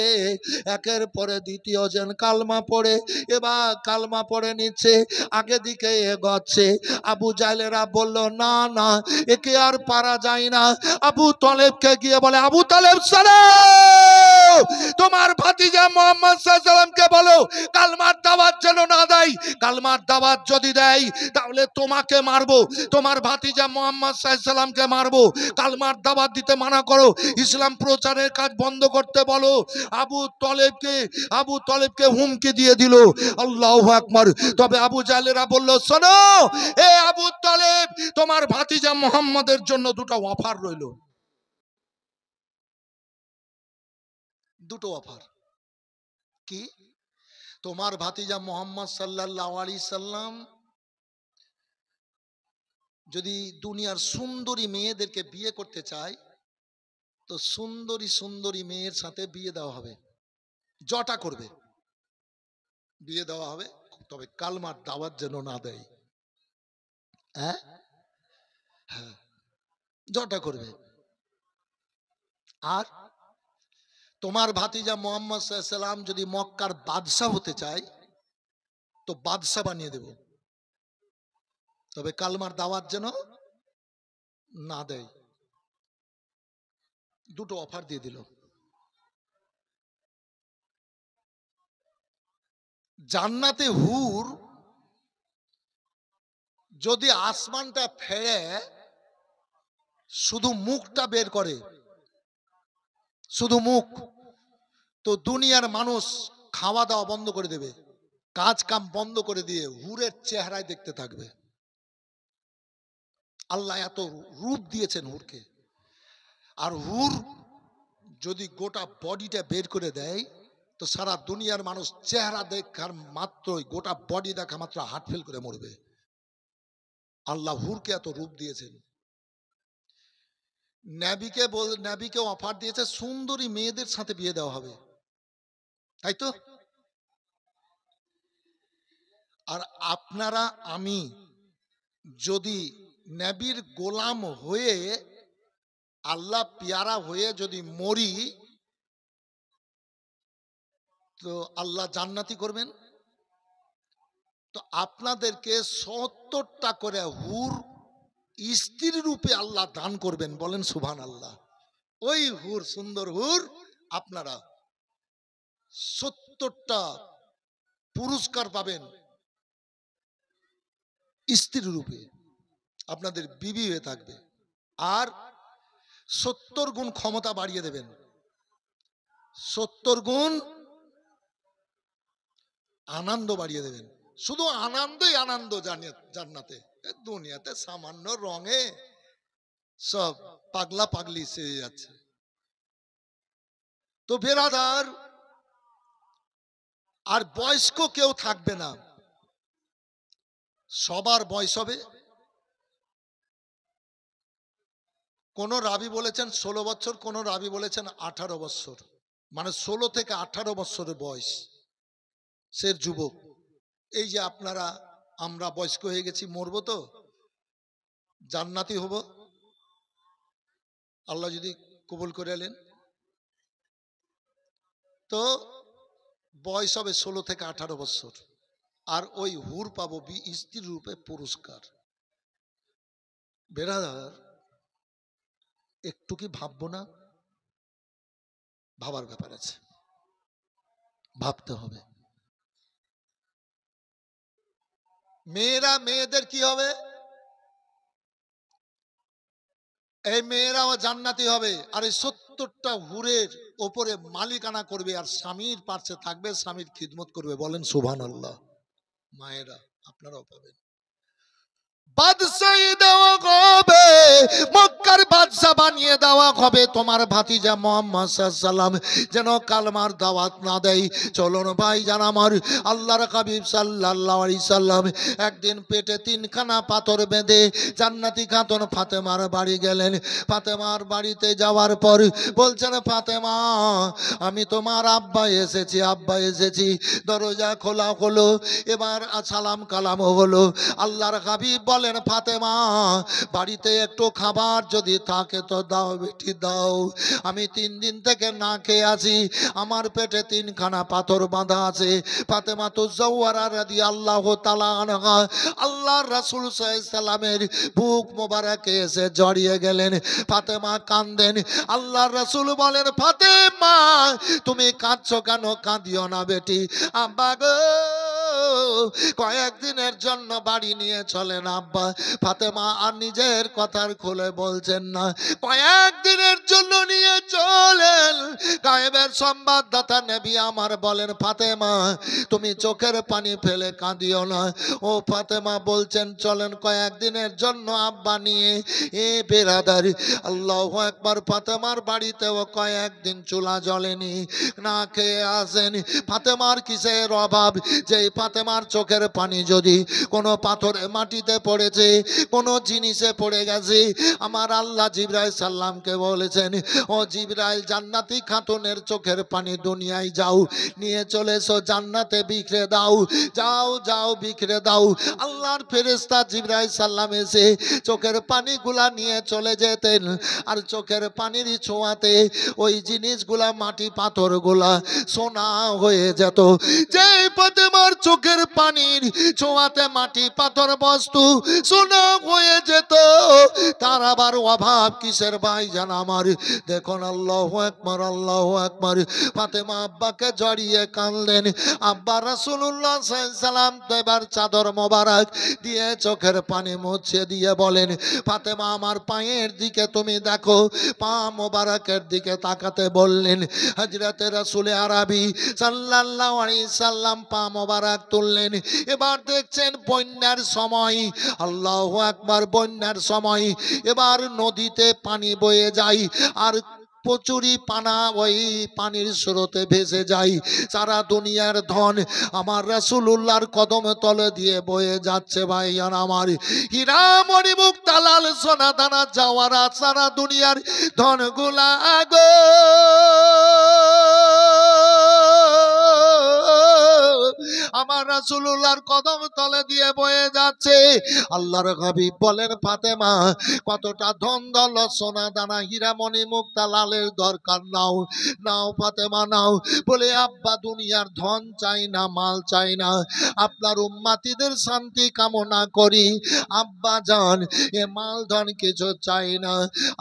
একের পরে দ্বিতীয় জন কালমা পড়ে এবার কালমা পড়ে নিচ্ছে, আগে দিকে এগোচ্ছে। আবু জাহলেরা বলল না না, একে আর পারা যায় না। আবু তালেবকে গিয়ে বলে, আবু তালেব সালাম, তোমার ভাতিজা মুহাম্মদ সাল্লাল্লাহু আলাইহি সাল্লামকে বলো কালমার দাওয়াত যেন না দেয়, কালমার দাওয়াত যদি দেয় তাহলে তোমাকে মারবো, তোমার ভাতিজা মুহাম্মদ সাল্লাল্লাহু আলাইহি সাল্লামকে মারবো। কালমার দাওয়াত দিতে মানা করো, ইসলাম প্রচারের কাজ বন্ধ করতে বলো। আবু তালেবকে হুমকি দিয়ে দিল। আল্লাহু আকবার। তবে আবু জাহলেরা বলল, শোনো এ আবু তালেব, তোমার ভাতিজা মুহাম্মদের জন্য দুটো অফার রইল, দুটো অফার। কি? তোমার ভাতিজা মুহাম্মদ সাল্লাল্লাহু আলাইহি সাল্লাম যদি দুনিয়ার সুন্দরী মেয়েদেরকে বিয়ে করতে চায় তো সুন্দরী সুন্দরী মেয়ের সাথে বিয়ে দেওয়া হবে, জটা করবে, বিয়ে দেওয়া হবে, তবে কালমার দাওয়াত যেন না দেয়। হ্যাঁ হ্যাঁ, জটা করবে। আর তোমার ভাতিজা মুহাম্মদ সাল্লাল্লাহু আলাইহি সাল্লাম যদি মক্কার বাদশা হতে চায় তো বাদশা বানিয়ে দেব, তবে কালমার দাওয়াত যেন না দেয়। দুটো অফার দিয়ে দিল। জান্নাতে হুর যদি আসমানটা ফেড়ে শুধু মুখটা বের করে, শুধু মুখ, তো দুনিয়ার মানুষ খাওয়া দাওয়া বন্ধ করে দেবে, কাজ কাম বন্ধ করে দিয়ে হুরের চেহারায় দেখতে থাকবে। আল্লাহ এত রূপ দিয়েছেন হুরকে। আর হুর যদি গোটা বডিটা বের করে দেয় তো সারা দুনিয়ার মানুষ চেহারা দেখার মাত্রই, গোটা বডি দেখা মাত্র হার্ট ফেল করে মরবে। আল্লাহ হুরকে এত রূপ দিয়েছেন। নবীকে অফার দিয়েছে সুন্দরী মেয়েদের সাথে বিয়ে দেওয়া হবে, তাই তো? আর আপনারা আমি যদি নবীর গোলাম হয়ে আল্লাহ পিয়ারা হয়ে যদি মরি তো আল্লাহ জান্নাতি করবেন। তো আপনাদেরকে ৭০টা করে হুর স্ত্রী রূপে আল্লাহ দান করবেন, বলেন সুবহানাল্লাহ। ওই হুর, সুন্দর হুর, আপনারা ৭০টা পুরস্কার পাবেন স্ত্রী রূপে, আপনাদের বিবি হয়ে থাকবে। আর ৭০ গুণ ক্ষমতা বাড়িয়ে দেবেন, ৭০ গুণ আনন্দ বাড়িয়ে দেবেন। শুধু আনন্দই আনন্দ জান্নাতে। দুনিয়াতে সামান্য রঙে সব পাগলা পাগলি সেরে যাচ্ছে। তো বেরাদার, আর বয়স্ক কেউ থাকবে না, সবার বয়স হবে। কোন রাবি বলেছেন ১৬ বছর, কোন রাবি বলেছেন ১৮ বছর, মানে ১৬ থেকে ১৮ বছরের বয়স সে যুবক। এই যে আপনারা আমরা বয়স্ক হয়ে গেছি, মরবো তো, জান্নাতি হব আল্লাহ যদি কবুল করে এলেন। তো বয়স হবে ১৬ থেকে ১৮ বছর, আর ওই হুর পাবো স্ত্রী রূপে পুরস্কার। বেরাদার, একটু কি ভাববো না? ভাবার ব্যাপার আছে, ভাবতে হবে। মেয়েদের কি হবে? এই মেয়েরাও জান্নাতি হবে। আর এই ৭০টা হুরের ওপরে মালিকানা করবে, আর স্বামীর পাশে থাকবে, স্বামীর খিদমত করবে, বলেন সুবহানাল্লাহ। মায়েরা আপনারাও পাবেন। বাদশাহী দেওয়া হবে, মক্কার বাদশা বানিয়ে দেওয়া হবে তোমার ভাতিজা মুহাম্মদ সাল্লাল্লাহু আলাইহি সাল্লাম, যেন কালমার দাওয়াত না দেয়। চলুন ভাই জান আমার, আল্লাহর হাবিব সাল্লাল্লাহু আলাইহি সাল্লাম একদিন পেটে 3খানা পাথর বেঁধে জান্নাতি খাতুন ফাতেমার বাড়ি গেলেন। ফাতেমার বাড়িতে যাওয়ার পর বলছেন, ফাতেমা আমি তোমার আব্বা এসেছি, আব্বা এসেছি। দরজা খোলা হলো, এবার সালাম কালাম হলো। আল্লাহর হাবিব বলেন, ফাতেমা বাড়িতে একটু খাবার যদি থাকে তো দাও বেটি দাও, আমি 3 দিন থেকে না খেয়ে আছি, আমার পেটে 3খানা পাথর বাঁধা আছে। ফাতেমা তো জাওয়ারা রাদিয়াল্লাহু তাআলা আনহা আল্লাহর রাসূল সাল্লাল্লাহু আলাইহি সাল্লামের বুক মোবারকে এসে জড়িয়ে গেলেন। ফাতেমা কাঁদেন। আল্লাহর রাসূল বলেন, ফাতেমা তুমি কাঁদছো কেন? কাঁদিও না বেটি, আব্বা গো কয়েকদিনের জন্য বাড়ি নিয়ে চলেন আব্বা। ফাতেমা আর নিজের কথার খুলে বলছেন না, কয়েকদিনের জন্য নিয়ে চলেন। গায়েবের সংবাদদাতা নবী আমার বলেন, ফাতেমা তুমি চোখের পানি ফেলে কাঁদিও না। ও ফাতেমা বলছেন, চলেন কয়েকদিনের জন্য আব্বা নিয়ে। এ বেরাদার, আল্লাহু আকবার। ফাতেমার বাড়িতেও কয়েকদিন চুলা জ্বলেনি, না খেয়ে আসেন। ফাতেমার কিসের অভাব? যে ফাতেমার চোখের পানি যদি কোনো পাথরে মাটিতে পড়েছে, কোনো জিনিসে পড়ে গেছে, আমার আল্লাহ জিবরাইল সাল্লামকে বলেছেন, ও জিবরাইল জান্নাতি খাতুনের চোখের পানি দুনিয়ায় যাও, নিয়ে চলে এসো, জান্নাতে বিখরে দাও, যাও যাও বিখরে দাও। আল্লাহর ফেরেশতা জিবরাইল সাল্লাম এসে চোখের পানিগুলা নিয়ে চলে যেতেন, আর চোখের পানির ছোঁয়াতে ওই জিনিসগুলা, মাটি পাথরগুলা সোনা হয়ে যেত। যে ফাতেমার চোখের পানির ছোঁয়াতে মাটি পাথর বস্তু সোনা হয়ে যেত, তার আবার অভাব কিসের ভাই জান আমার? দেখুন, আল্লাহু আকবার, আল্লাহু আকবার। ফাতেমা আব্বাকে জড়িয়ে কাঁদলেন। আব্বা রাসূলুল্লাহ সাল্লাল্লাহু আলাইহি সাল্লাম এবার চাদর মোবারক দিয়ে চোখের পানি মুছে দিয়ে বলেন, ফাতেমা আমার পায়ের দিকে তুমি দেখো। পা মোবারকের দিকে তাকাতে বললেন। হযরতে রাসূল আরবি সাল্লাল্লাহু আলাইহি সাল্লাম পা মোবারক তুললেন। করলেন। এবার দেখছেন বন্যার সময়, আল্লাহু আকবার, বন্যার সময় এবার নদীতে পানি বয়ে যায় আর প্রচুরই পানা ওই পানির স্রোতে ভেসে যায়। সারা দুনিয়ার ধন আমার রাসূলুল্লাহর কদম তলে দিয়ে বয়ে যাচ্ছে ভাইয়ান আমার। হীরা মণি মুক্তা লাল সোনা দানা যাওয়ারা সারা দুনিয়ার ধনগুলা আগো আমার রাসূলুল্লাহর কদম তলে দিয়ে বয়ে যাচ্ছে। আল্লাহর হাবিব বলেন, ফাতেমা কতটা ধন দৌলত সোনা দানা হীরা মণি মুক্তা লালের দরকার, নাও নাও ফাতেমা নাও। বলে আব্বা দুনিয়ার ধন চাই না, মাল চাই না, আপনার উম্মতিদের শান্তি কামনা করি আব্বা জান, এ মাল ধন কিছু চাই না।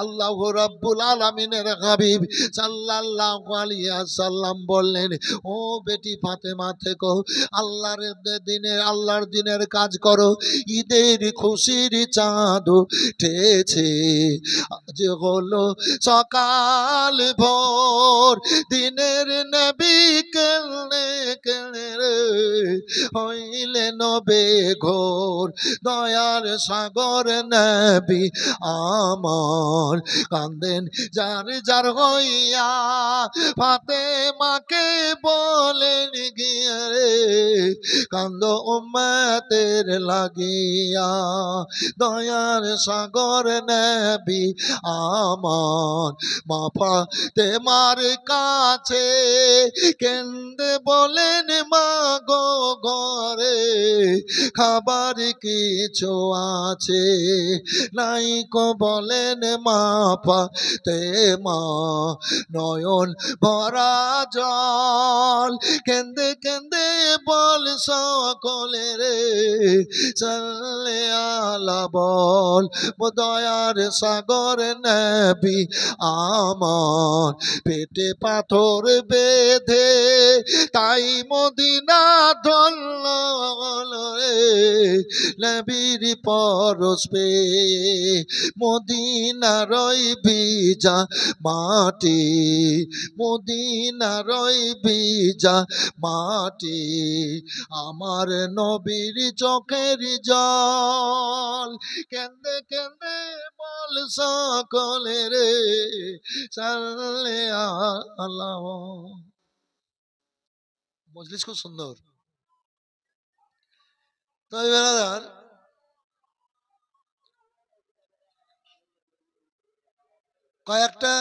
আল্লাহ রাব্বুল আলামিনের হাবিব সাল্লাল্লাহু আলাইহি ওয়াসাল্লাম বললেন, ও বেটি ফাতেমা থেকো, আল্লাহর দিনের কাজ করো। ঈদের খুশির চাঁদ উঠেছে, আজ হলো সকাল ভোর, দিনের নবী কেনে কেনে রে হইলেন বেঘোর, দয়ার সাগর নবী আমার কান্দেন যার যার হইয়া, ফাতেমাকে বলেন গিয়ে রে কান্দ উম্মতের লাগিয়া, দয়ার সাগর নবী আমার মা ফাতেমার কাছে কেন্দে বলেন, মা গো ঘরে খাবার কিছু আছে নাই কো, বলেন মা ফাতেমা নয়ন ভরা জল, কেন্দে কেন্দে বল সকলে রে সাল্লে আলা বল, দয়ার সাগর নবী আমার পেটে পাথর বেঁধে তাই মদিনা ধরল রে, নবীর পরশ পেয়ে মদিনারই ভিজা মাটি, মদিনারই ভিজা মাটি, আমার নবীর চোখের জল, কেন্দে কেন্দে বল সকলে রে সাল্লে আল্লাহ। মজলিস খুব সুন্দর। তাই বেরাদার, কয়েকটা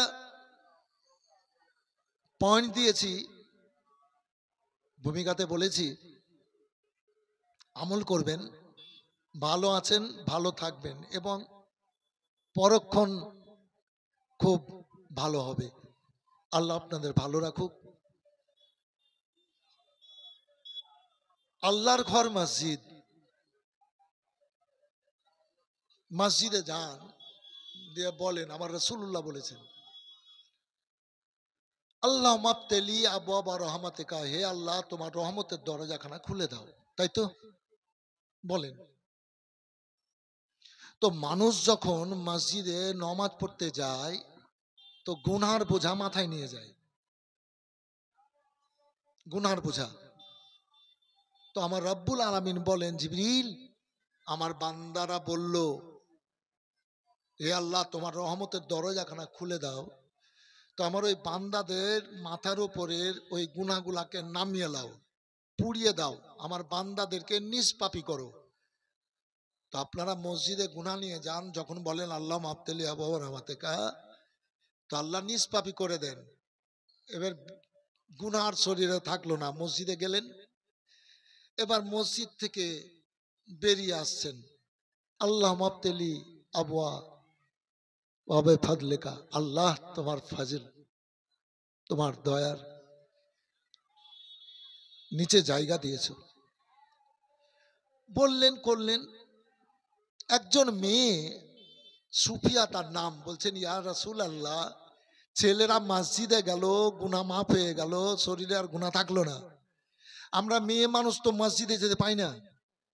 পয়েন্ট দিয়েছি, ভূমিকাতে বলেছি আমল করবেন, ভালো আছেন ভালো থাকবেন এবং পরক্ষণ খুব ভালো হবে। আল্লাহ আপনাদের ভালো রাখুক। আল্লাহর ঘর মসজিদ, মসজিদে যান, দিয়ে বলেন আমার রাসূলুল্লাহ বলেছেন, আল্লাহ মাবতেলি আবওয়াবা রহমাতিকা, হে আল্লাহ তোমার রহমতের দরজাখানা খুলে দাও, তাই তো বলেন। তো মানুষ যখন মসজিদে নামাজ পড়তে যায় তো গুনার বোঝা মাথায় নিয়ে যায়, গুনার বোঝা। তো আমার রব্বুল আলামিন বলেন, জিবরিল আমার বান্দারা বলল, হে আল্লাহ তোমার রহমতের দরজাখানা খুলে দাও, তো আমার ওই বান্দাদের মাথার উপরের ওই গুনাহগুলাকে নামিয়ে দাও, পুড়িয়ে দাও, আমার বান্দাদেরকে নিষ্পাপী করো। তো আপনারা মসজিদে গুনাহ নিয়ে যান, যখন বলেন আল্লাহ মাবতেলি আবওয়াবা রহমাতিকা, তো আল্লাহ নিষ্পাপী করে দেন। এবার গুনার শরীরে থাকলো না, মসজিদে গেলেন, এবার মসজিদ থেকে বেরিয়ে আসছেন, আল্লাহ মাবতেলি আবওয়াবা ফাদলিকা, আল্লাহ তোমার ফাজিল তোমার দয়ার নিচে জায়গা দিয়েছো, বললেন করলেন। একজন মেয়ে সুফিয়া তার নাম, বলছেন ইয়া রাসূলুল্লাহ, ছেলেরা মসজিদে গেল, গুনাহ মাফ হয়ে গেল, শরীরে আর গুনাহ থাকলো না, আমরা মেয়ে মানুষ তো মসজিদে যেতে পাই না,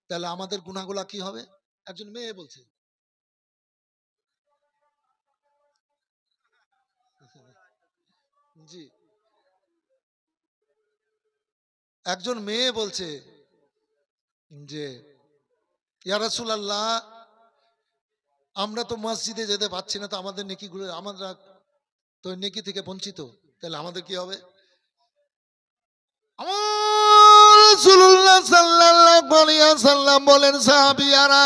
তাহলে আমাদের গুনাহগুলা কি হবে? একজন মেয়ে বলছে, জি, একজন মেয়ে বলছে যে ইয়া রাসূলুল্লাহ, আমরা তো মসজিদে যেতে পারছি না, তো আমাদের নেকিগুলো, আমরা তো নেকি থেকে বঞ্চিত, তাহলে আমাদের কি হবে? রাসূলুল্লাহ সাল্লাল্লাহু আলাইহি ওয়াসাল্লাম বলেন, সাহাবীরা,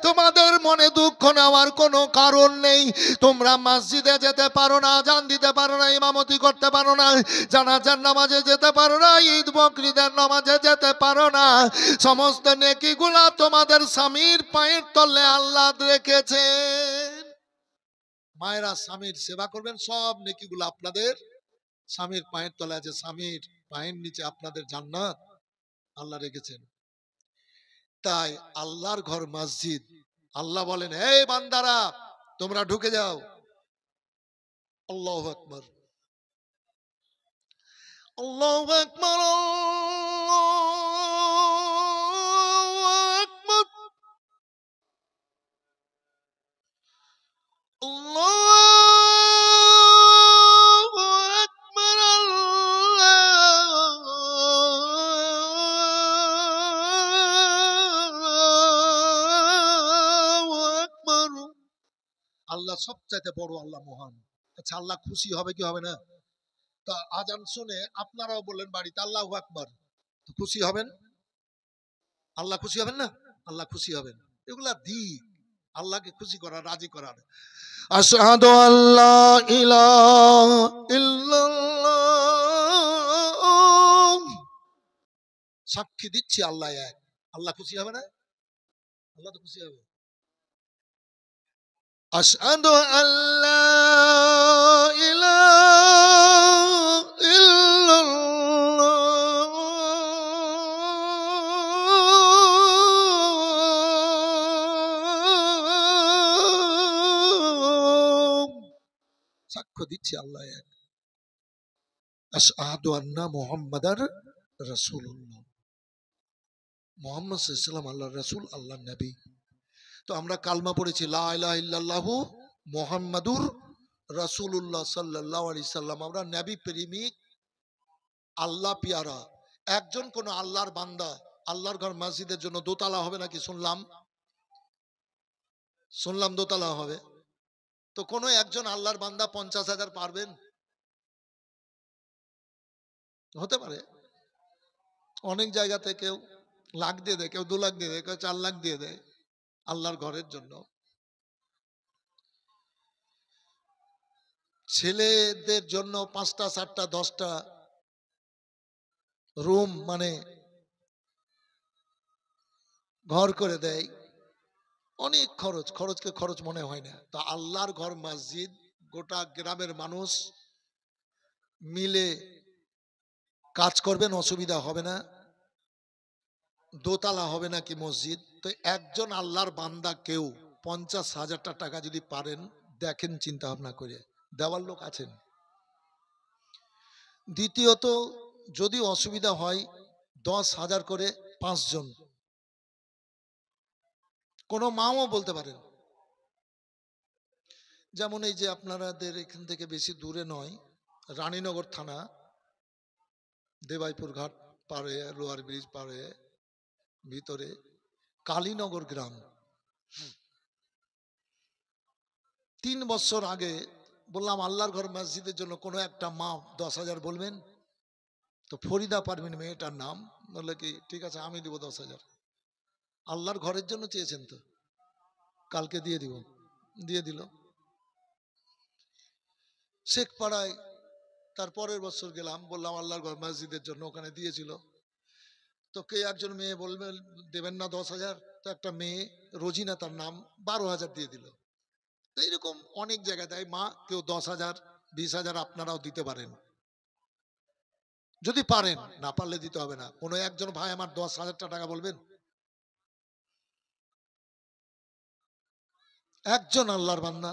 তোমাদের মনে দুঃখ নেওয়ার কোনো কারণ নেই। তোমরা মসজিদে যেতে পারো না, আযান দিতে পারো না, ইমামতি করতে পারো না, জানাজার নামাজে যেতে পারো না, ঈদ বকরিদের নামাজে যেতে পারো না, সমস্ত নেকিগুলা তোমাদের স্বামীর পায়ের তলে আল্লাহ রেখেছেন। মায়েরা স্বামীর সেবা করবেন, সব নেকিগুলো আপনাদের স্বামীর পায়ের তলে আছে। স্বামীর পায়ের নিচে আপনাদের জান্নাত আল্লাহ রেখেছেন। তাই আল্লাহর ঘর মসজিদ, আল্লাহ বলেন, এই বান্দারা তোমরা ঢুকে যাও। আল্লাহু আকবার, আল্লাহু আকবার, আল্লাহু আকবার, আল্লাহু আকবার। আল্লাহ সবচাইতে বড়, আল্লাহ মহান। আচ্ছা, আল্লাহ খুশি হবে কি হবে না? তা আজান শুনে আপনারাও বললেন বাড়িতে আল্লাহু আকবার, তো খুশি হবেন? আল্লাহ খুশি হবেন না? আল্লাহ খুশি হবেন। এগুলা দিক আল্লাহকে খুশি করার, রাজি করার। আশহাদু আল্লা ইলাহা ইল্লাল্লাহ, সাক্ষী দিচ্ছি আল্লাহ এক। আল্লাহ খুশি হবে না? আল্লাহ তো খুশি হবে। আশহাদু আল্লা ইলাহা ইল্লাল্লাহ, সাক্ষ্য দিচ্ছি আল্লাহ এক। আশহাদু আন্না মুহাম্মাদার রাসূলুল্লাহ, মুহাম্মদ সাল্লাল্লাহু আলাইহি ওয়াসাল্লাম আল্লাহর রাসূল, আল্লাহর নবী। তো আমরা কালমা পড়েছি, লা ইলাহা ইল্লাল্লাহু মুহাম্মাদুর রাসূলুল্লাহ সাল্লাল্লাহু আলাইহি সাল্লাম। আমরা নবী প্রেমিক, আল্লাহ পিয়ারা। একজন কোন আল্লাহর বান্দা আল্লাহর ঘর মসজিদের জন্য দোতলা হবে নাকি? শুনলাম দোতলা হবে। তো কোন একজন আল্লাহর বান্দা 50,000 পারবেন? হতে পারে। অনেক জায়গা থেকে কেউ লাখ দিয়ে দেয়, কেউ 2 লাখ দিয়ে দেয়, কেউ 4 লাখ দিয়ে দেয় আল্লাহর ঘরের জন্য। ছেলেদের জন্য 5টা 7টা 10টা রুম, মানে ঘর করে দেয়। অনেক খরচকে খরচ মনে হয় না। তা আল্লাহর ঘর মসজিদ, গোটা গ্রামের মানুষ মিলে কাজ করবেন, অসুবিধা হবে না। দোতলা হবে নাকি মসজিদ? তো একজন আল্লাহর বান্দা কেউ 50,000 টাকা যদি পারেন, দেখেন চিন্তা ভাবনা করে, দেওয়ার লোক আছেন। দ্বিতীয়ত, যদি অসুবিধা হয় 10,000 করে 5 জন, কোন মাও বলতে পারেন। যেমন এই যে আপনাদের এখান থেকে বেশি দূরে নয়, রানীনগর থানা, দেবাইপুর ঘাট পারে, লোয়ার ব্রিজ পারে, ভিতরে কালীনগর গ্রাম। 3 বছর আগে বললাম আল্লাহর ঘর মসজিদের জন্য কোনো একটা মা 10,000 বলবেন। তো ফরিদা পারভিন মেয়েটার নাম, বললে কি ঠিক আছে আমি দিব 10,000। আল্লাহর ঘরের জন্য চেয়েছেন, তো কালকে দিয়ে দিব, দিয়ে দিল। শেখ পাড়ায় তার পরের বছর গেলাম, বললাম আল্লাহর ঘর মসজিদের জন্য, ওখানে দিয়েছিল। তো কে একজন মেয়ে বলবেন দেবেন না 10,000, তো একটা মেয়ে রোজিনা তার নাম, 12,000 দিয়ে দিল। তো এইরকম অনেক জায়গায় দেয় মা, কেউ 10,000 20,000 আপনারাও দিতে পারেন যদি পারেন, না পারলে দিতে হবে না। কোনো একজন ভাই আমার 10,000 টাকা বলবেন? একজন আল্লাহর বান্দা।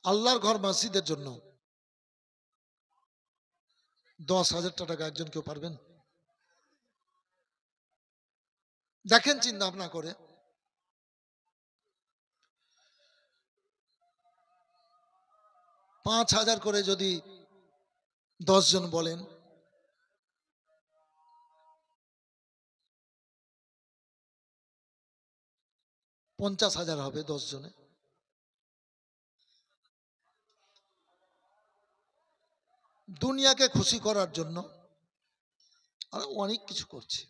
আল্লাহর ঘর মসজিদের জন্য 10,000 টাকা একজন কেউ পারবেন? দেখেন চিন্তা ভাবনা করে। 5,000 করে যদি 10 জন বলেন, 50,000 হবে 10 জনে। দুনিয়াকে খুশি করার জন্য আমরা অনেক কিছু করছি।